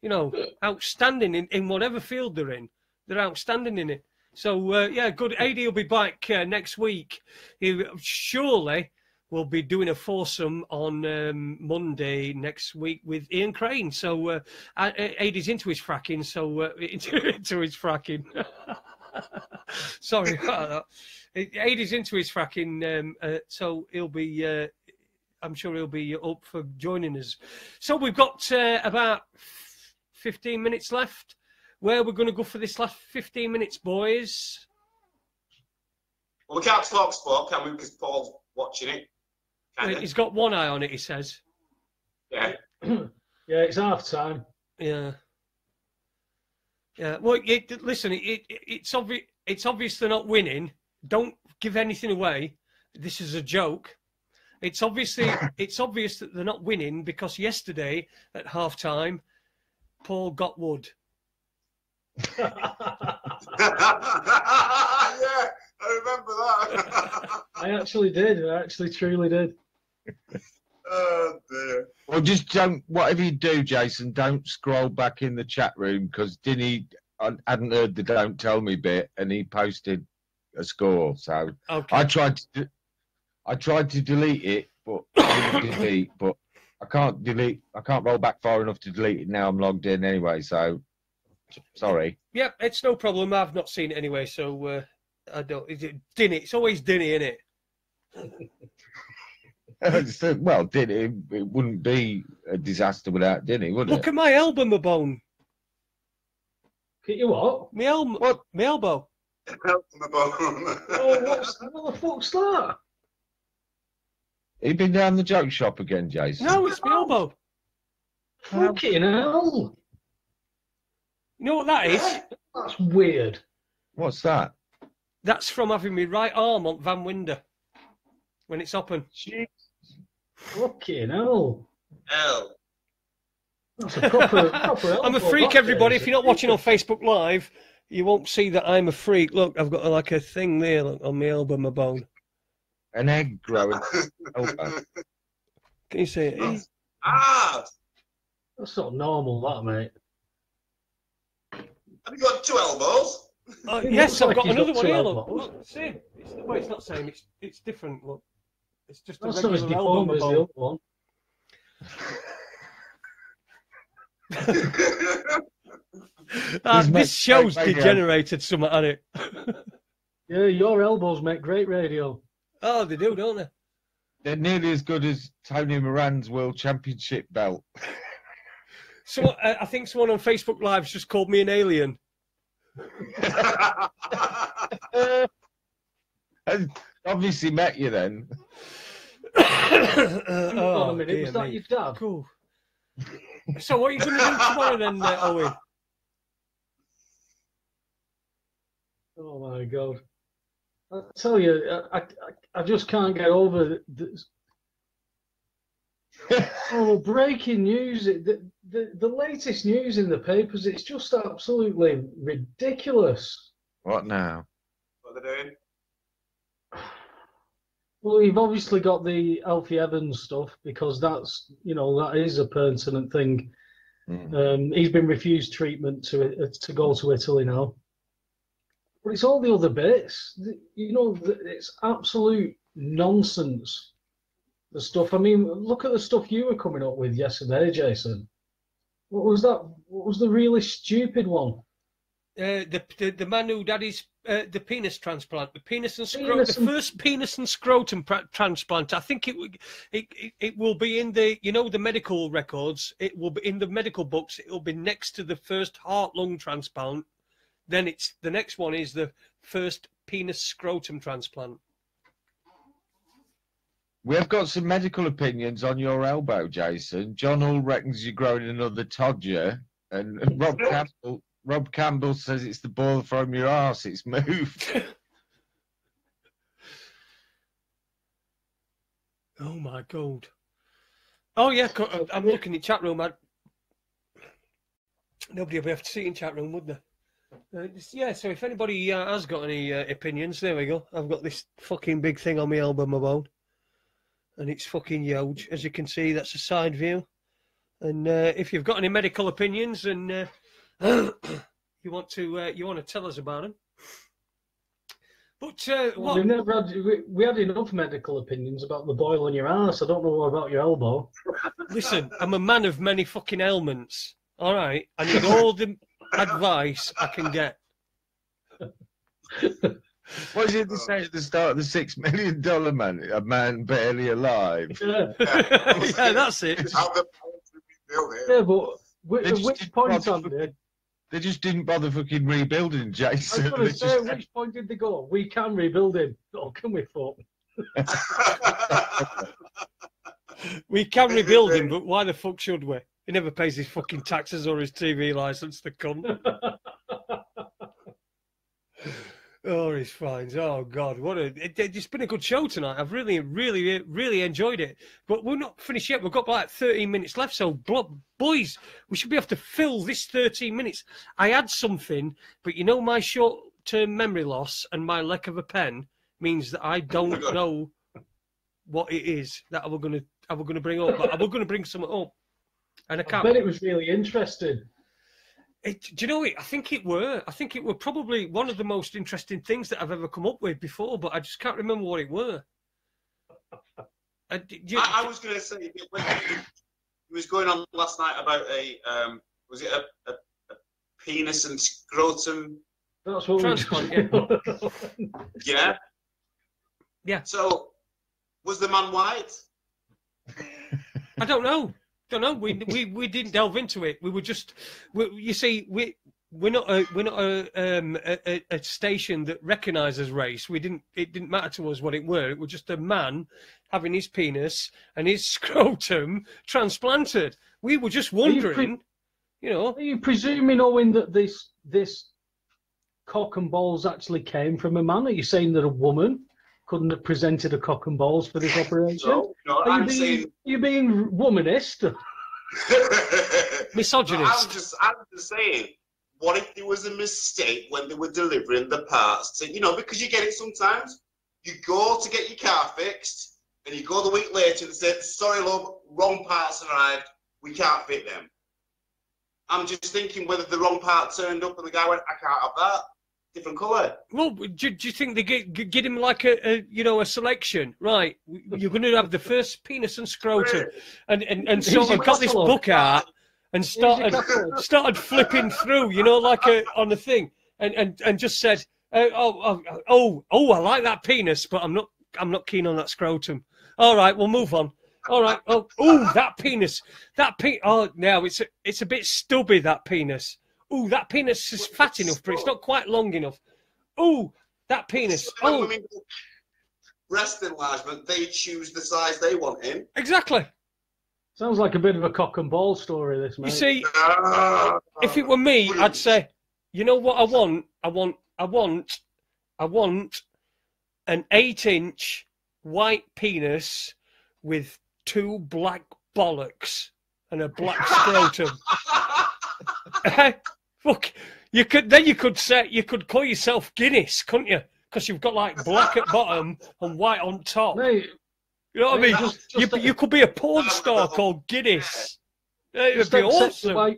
You know, outstanding in whatever field they're in. They're outstanding in it. So, yeah, good. AD will be back next week. He surely will be doing a foursome on Monday next week with Ian Crane. So, AD's into his fracking, so into his fracking. Sorry about that. AD's into his fracking, so he'll be, I'm sure he'll be up for joining us. So we've got about 15 minutes left. Where we're going to go for this last 15 minutes, boys? Well, we can't talk sport, can we? Because Paul's watching it. He's got one eye on it, he says. Yeah. Yeah, it's half time. Yeah. Yeah. Well, listen, it's obvious they're not winning. Don't give anything away. This is a joke. It's obvious that they're not winning because yesterday at half time, Paul got wood. Yeah, I remember that. I actually did. I actually truly did. Oh dear. Well, just don't. Whatever you do, Jason, don't scroll back in the chat room because Dinny hadn't heard the "Don't Tell Me" bit, and he posted a score. So okay. I tried to delete it, but I didn't delete. But I can't delete. I can't roll back far enough to delete it. Now I'm logged in anyway. So sorry. Yep, it's no problem. I've not seen it anyway, so I don't. Is it Dinny? It's always Dinny, isn't it? Well, Dinny, it wouldn't be a disaster without Dinny, would it? Look at my elbow, my bone. Get you what? My elbow. What? My elbow. Oh, what the fuck's that? You been down the joke shop again, Jason? No, it's my elbow. Fucking hell. You know what that is? That's weird. What's that? That's from having my right arm on Van Winder when it's open. Jeez. Fucking hell. Hell. That's a proper I'm a freak, everybody. If you're not watching on Facebook Live, you won't see that I'm a freak. Look, I've got like a thing there on my elbow, my bone. An egg growing. Can you see it? That's not normal, that, mate. Have you got two elbows? Yes, I've got another one here. Look, see, it's not the same. It's different. Look. It's just That's a not as regular elbow deformed as the bone. other one. This show's degenerated somewhat, hasn't it? Yeah, your elbows make great radio. Oh, they do, don't they? They're nearly as good as Tony Moran's World Championship belt. So I think someone on Facebook Live's just called me an alien. Obviously met you then. Hold on a minute, was that your dad? Cool. So what are you going to do tomorrow then, Owen? Oh my God. I tell you, I just can't get over this. Oh, breaking news! The latest news in the papers, it's just absolutely ridiculous. What now? What are they doing? Well, you've obviously got the Alfie Evans stuff because that's, that is a pertinent thing. He's been refused treatment to go to Italy now. But it's all the other bits. It's absolute nonsense. The stuff. I mean, look at the stuff you were coming up with yesterday, Jason. What was that? What was the really stupid one? The man who had his the penis transplant, the first penis and scrotum transplant. I think it will be in the medical records. It will be in the medical books. It will be next to the first heart lung transplant. Then the next one is the first penis scrotum transplant. We have got some medical opinions on your elbow, Jason. John Hall reckons you're growing another todger, and Rob Campbell says it's the ball from your arse. It's moved. Oh my God! Oh yeah, I'm looking in chat room. Nobody will be able to see it in chat room, would they? Yeah. So if anybody has got any opinions, there we go. I've got this fucking big thing on my elbow, my bone. And it's fucking huge. As you can see, that's a side view. And if you've got any medical opinions and you want to tell us about them, but we had enough medical opinions about the boil on your ass. I don't know about your elbow. Listen, I'm a man of many fucking ailments. All right, I need all the advice I can get. What did they say at the start of the $6 million man? A man barely alive. Yeah, yeah, that's it. Yeah, but at which point, Andy? They just didn't bother fucking rebuilding Jason. I was going to say, at which point did they go? We can rebuild him. Oh, can we, fuck? We can rebuild him, but why the fuck should we? He never pays his fucking taxes or his TV licence, the cunt. Oh, his fines. Oh, God. It's been a good show tonight. I've really, really, really enjoyed it. But we're not finished yet. We've got like 13 minutes left. So, boys, we should be able to fill this 13 minutes. I had something, but my short-term memory loss and my lack of a pen means that I don't know what it is that we're going to bring up. But we're going to bring something up. And I bet it was really interesting. Do you know it? I think it were probably one of the most interesting things that I've ever come up with before, but I just can't remember what it were. I was going to say, it was going on last night about was it a penis and scrotum? That's what transplant, yeah. Yeah. So, was the man white? I don't know. We didn't delve into it. We were just, you see, we're not a station that recognises race. It didn't matter to us what it were. It was just a man having his penis and his scrotum transplanted. We were just wondering, Are you presuming, Owen, that this cock and balls actually came from a man? Are you saying that a woman couldn't have presented a cock and balls for this operation? No, Are you being womanist? Misogynist. I'm just saying, what if there was a mistake when they were delivering the parts? Because you get it sometimes. You go to get your car fixed, and you go the week later and say, sorry, love, wrong parts arrived. We can't fit them. I'm just thinking whether the wrong part turned up and the guy went, I can't have that. different colour. Well, do you think they get him like a selection? Right, you're going to have the first penis and scrotum, and sort of got this book out and started flipping through, like on the thing, and just said, oh, I like that penis, but I'm not keen on that scrotum. All right, we'll move on. All right. Oh, that penis. Oh, no, it's a bit stubby, that penis. Oh, that penis is fat enough, but it's not quite long enough. Oh, that penis. Oh, breast enlargement. They choose the size they want in. Exactly. Sounds like a bit of a cock and ball story, this, mate. You see, if it were me, I'd say, you know what I want? I want an 8-inch white penis with 2 black bollocks and a black scrotum. Look, you could call yourself Guinness, couldn't you? Because you've got like black at bottom and white on top. Mate, you know what I mean? You could be a porn star called Guinness. It'd be awesome.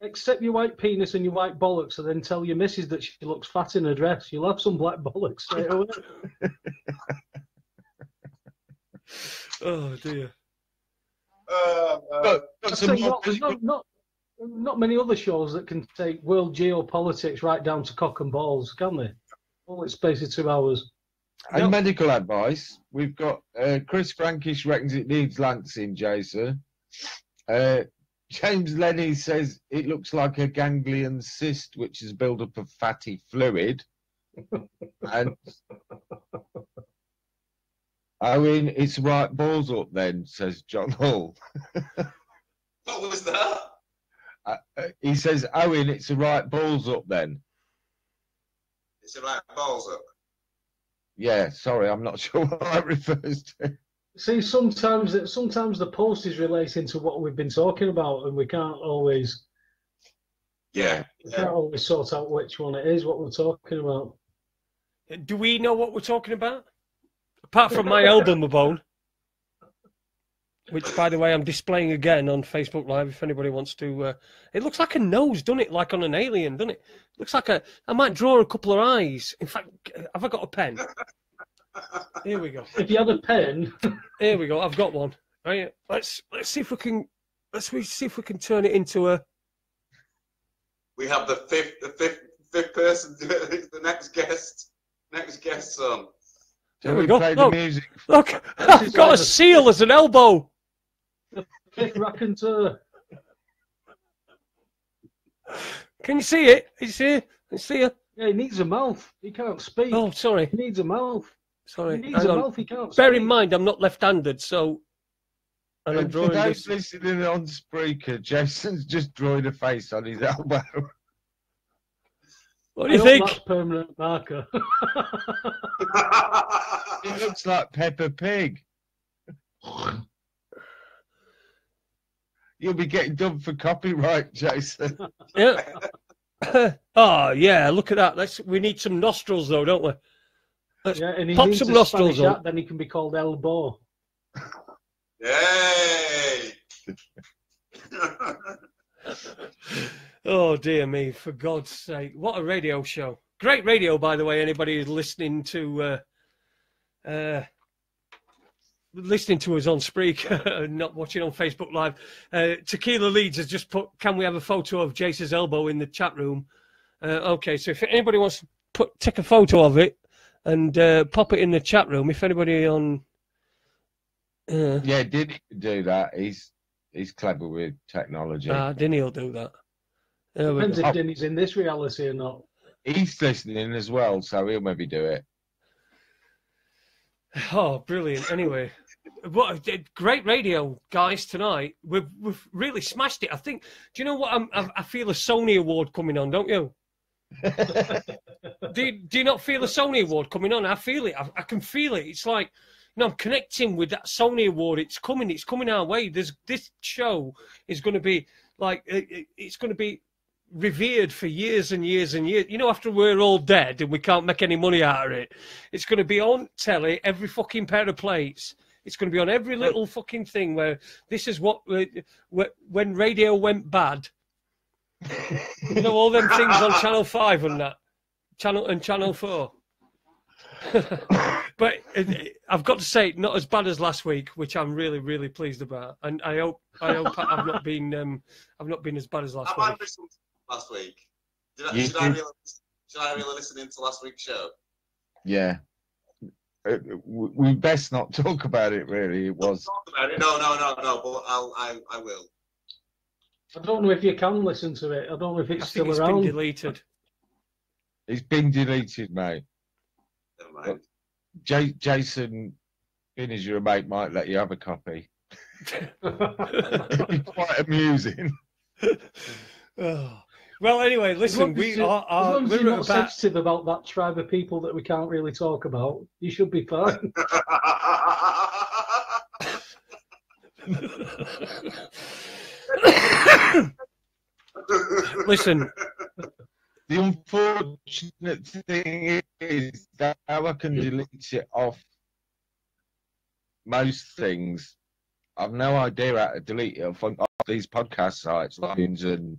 Accept your white penis and your white bollocks, and then tell your missus that she looks fat in her dress. You'll have some black bollocks straight away. Oh dear. There's not many other shows that can take world geopolitics right down to cock and balls, can they? All in space of 2 hours. And medical advice. We've got Chris Frankish reckons it needs lancing, Jason. James Lenny says it looks like a ganglion cyst, which is built up of fatty fluid. And Owen, it's right balls up then, says John Hall. What was that? He says, Owen, it's a right balls up then. It's a right balls up. Yeah, sorry, I'm not sure what that refers to. See, sometimes the post is relating to what we've been talking about, and we can't always sort out which one it is, what we're talking about. Do we know what we're talking about? Apart from my elbow bone, which, by the way, I'm displaying again on Facebook Live. If anybody wants to, it looks like a nose, doesn't it? Like on an alien, doesn't it? Looks like I might draw a couple of eyes. In fact, have I got a pen? Here we go. If you had a pen, here we go. I've got one. Right, let's see if we can turn it into a. We have the fifth person, the next guest on. There we go. Look, I've got a seal as an elbow. The 5th raconteur. Can you see it? It's here. It's here. Yeah, he needs a mouth. He can't speak. Oh, sorry. He needs a mouth. Sorry. He needs a mouth. He can't Bear speak. in mind, I'm not left-handed, so. And I'm drawing for those listening on Spreaker, Jason's just drawing a face on his elbow. What do you think? That's permanent marker. It looks like Peppa Pig. You'll be getting done for copyright, Jason. Yeah. Oh yeah, look at that. We need some nostrils though, don't we? Let's pop some nostrils on. Then he can be called Elbow. Yay! Oh dear me! For God's sake, what a radio show! Great radio, by the way. Anybody who's listening to us on Spreaker, not watching on Facebook Live. Tequila Leeds has just put, "Can we have a photo of Jace's elbow in the chat room?" Okay, so if anybody wants to take a photo of it and pop it in the chat room, if anybody on, yeah, Dinny can do that. He's clever with technology. Dinny will do that. Depends if Dinny's in this reality or not. He's listening as well, so he'll maybe do it. Oh, brilliant! Anyway, what great radio, guys! Tonight we've really smashed it. I think. Do you know what? I feel a Sony Award coming on, don't you? Do you not feel a Sony Award coming on? I feel it. I can feel it. It's like, I'm connecting with that Sony Award. It's coming our way. This show is going to be like, it's going to be revered for years and years and years. After we're all dead and we can't make any money out of it, it's going to be on telly, every fucking pair of plates. It's going to be on every little fucking thing where this is what, when radio went bad. All them things on Channel 5 and that. Channel 4. But I've got to say, not as bad as last week, which I'm really, really pleased about. And I hope I've not been as bad as last week. I listened last week. Should I really listen into last week's show? Yeah. We best not talk about it. Really, it was. Talk about it. No. But I will. I don't know if you can listen to it. I don't know if it's still it's around. Been deleted. It's been deleted, mate. Never mind. Jason, being as you're a mate, might let you have a copy. It'd be quite amusing. Oh. Well, anyway, listen, as long as you're not sensitive about that tribe of people that we can't really talk about, you should be fine. Listen. The unfortunate thing is that how I can delete it off most things. I've no idea how to delete it off these podcast sites, Lions and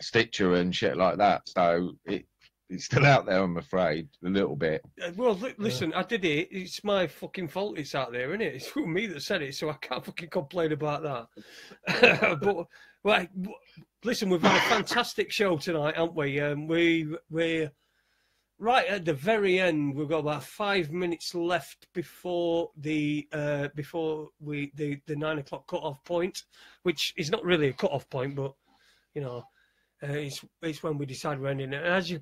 Stitcher and shit like that. So it's still out there, I'm afraid, a little bit. Well, listen, I did it. It's my fucking fault it's out there, isn't it? It's me that said it, so I can't fucking complain about that. But, well, listen, we've had a fantastic show tonight, haven't we? We're right at the very end. We've got about 5 minutes left before the 9 o'clock cut-off point, which is not really a cut-off point, but, you know, it's when we decide we're ending it. And as you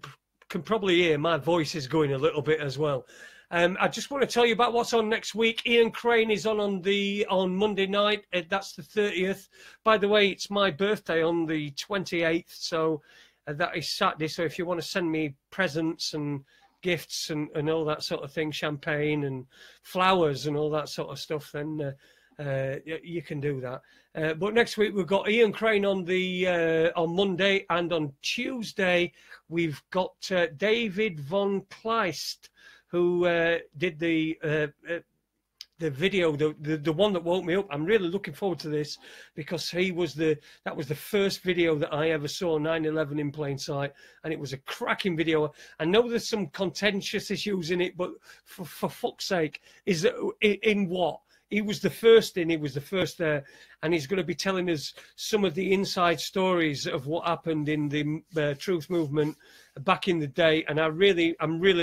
can probably hear, my voice is going a little bit as well. I just want to tell you about what's on next week. Ian Crane is on Monday night. That's the 30th. By the way, it's my birthday on the 28th, so that is Saturday. So if you want to send me presents and gifts and all that sort of thing, champagne and flowers and all that sort of stuff, then you can do that. But next week we've got Ian Crane on Monday, and on Tuesday we've got David von Kleist, who did the video, the one that woke me up. I'm really looking forward to this because that was the first video that I ever saw, 9/11 in plain sight, and it was a cracking video. I know there's some contentious issues in it, but for fuck's sake, is that in what? He was the first there, and he's going to be telling us some of the inside stories of what happened in the truth movement back in the day. And I'm really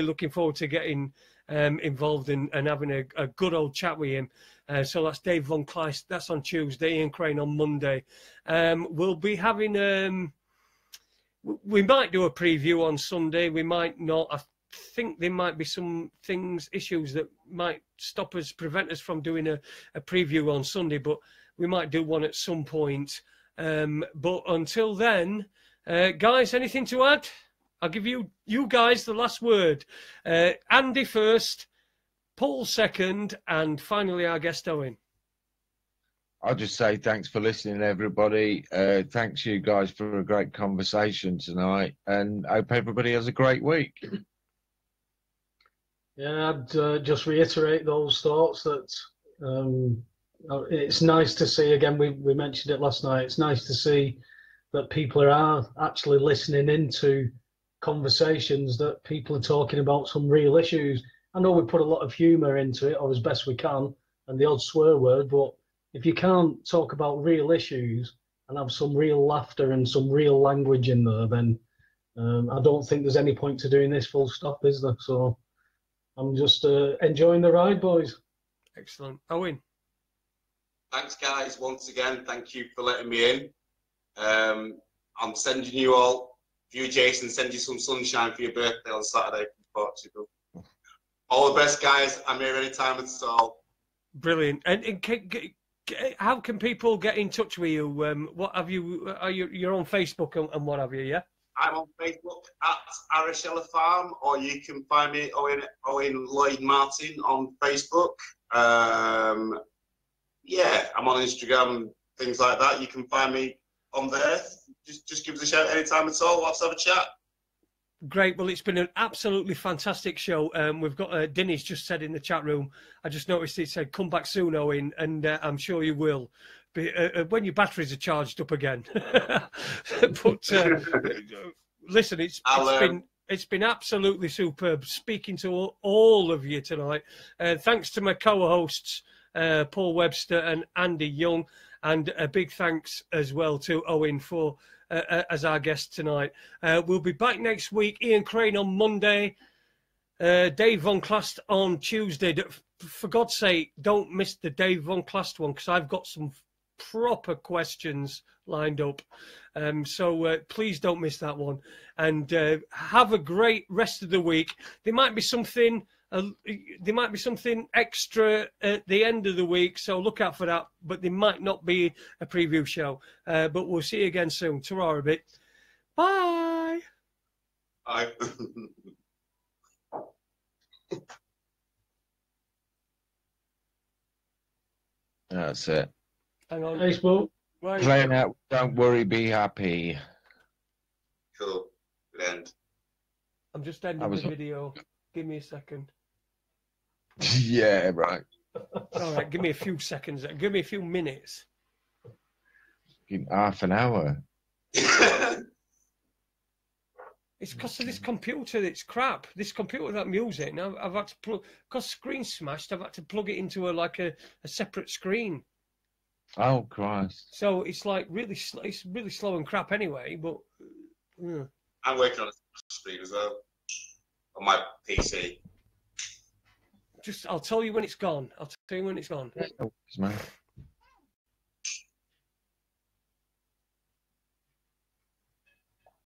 looking forward to getting involved and having a good old chat with him. So that's Dave von Kleist. That's on Tuesday. Ian Crane on Monday. We'll be having. We might do a preview on Sunday. We might not. I think there might be some issues that might prevent us from doing a preview on Sunday, but we might do one at some point. But until then, guys, anything to add? I'll give you guys the last word. Andy first, Paul second, and finally our guest Owen. I'll just say thanks for listening, everybody. Thanks you guys for a great conversation tonight, and I hope everybody has a great week. Yeah, I'd just reiterate those thoughts that it's nice to see, again, we mentioned it last night, it's nice to see that people are actually listening into conversations, that people are talking about some real issues. I know we put a lot of humour into it, or as best we can, and the odd swear word, but if you can't talk about real issues and have some real laughter and some real language in there, then I don't think there's any point to doing this, full stop, is there? So I'm just enjoying the ride, boys. Excellent. Owen. Thanks, guys. Once again, thank you for letting me in. I'm sending you all, for you, Jason, send you some sunshine for your birthday on Saturday from Portugal. All the best, guys. I'm here anytime at all. Brilliant. And how can people get in touch with you? What have you? You're on Facebook and what have you? Yeah. I'm on Facebook at Arashella Farm, or you can find me Owen Lloyd Martin on Facebook. Yeah, I'm on Instagram, things like that. You can find me on there. Just give us a shout anytime at all. Let's have a chat. Great. Well, it's been an absolutely fantastic show. We've got Denny's just said in the chat room. I just noticed it said, "Come back soon, Owen," and I'm sure you will. When your batteries are charged up again. But listen, it's been It's been absolutely superb speaking to all of you tonight. Thanks to my co-hosts, Paul Webster and Andy Young, and a big thanks as well to Owen for as our guest tonight. We'll be back next week. Ian Crane on Monday, Dave Von Clast on Tuesday. For God's sake, don't miss the Dave Von Clast one, because I've got some proper questions lined up. So please don't miss that one. And have a great rest of the week. There might be something extra at the end of the week, so look out for that. But there might not be a preview show. But we'll see you again soon. Ta-ra a bit. Bye. Bye. That's it. Hang on. Thanks, Paul. Right. Playing out. Don't worry, be happy. Cool. Good end. I'm just ending the video. Give me a second. Yeah, right. All right, give me a few seconds. Give me a few minutes. In half an hour. It's because of this computer that's crap. This computer that I'm using, I've had to plug, because screen's smashed, I've had to plug it into a separate screen. Oh, Christ. So it's like it's really slow and crap anyway, but... Yeah. I'm working on a screen as well, on my PC. I'll tell you when it's gone. I'll tell you when it's gone. Yeah,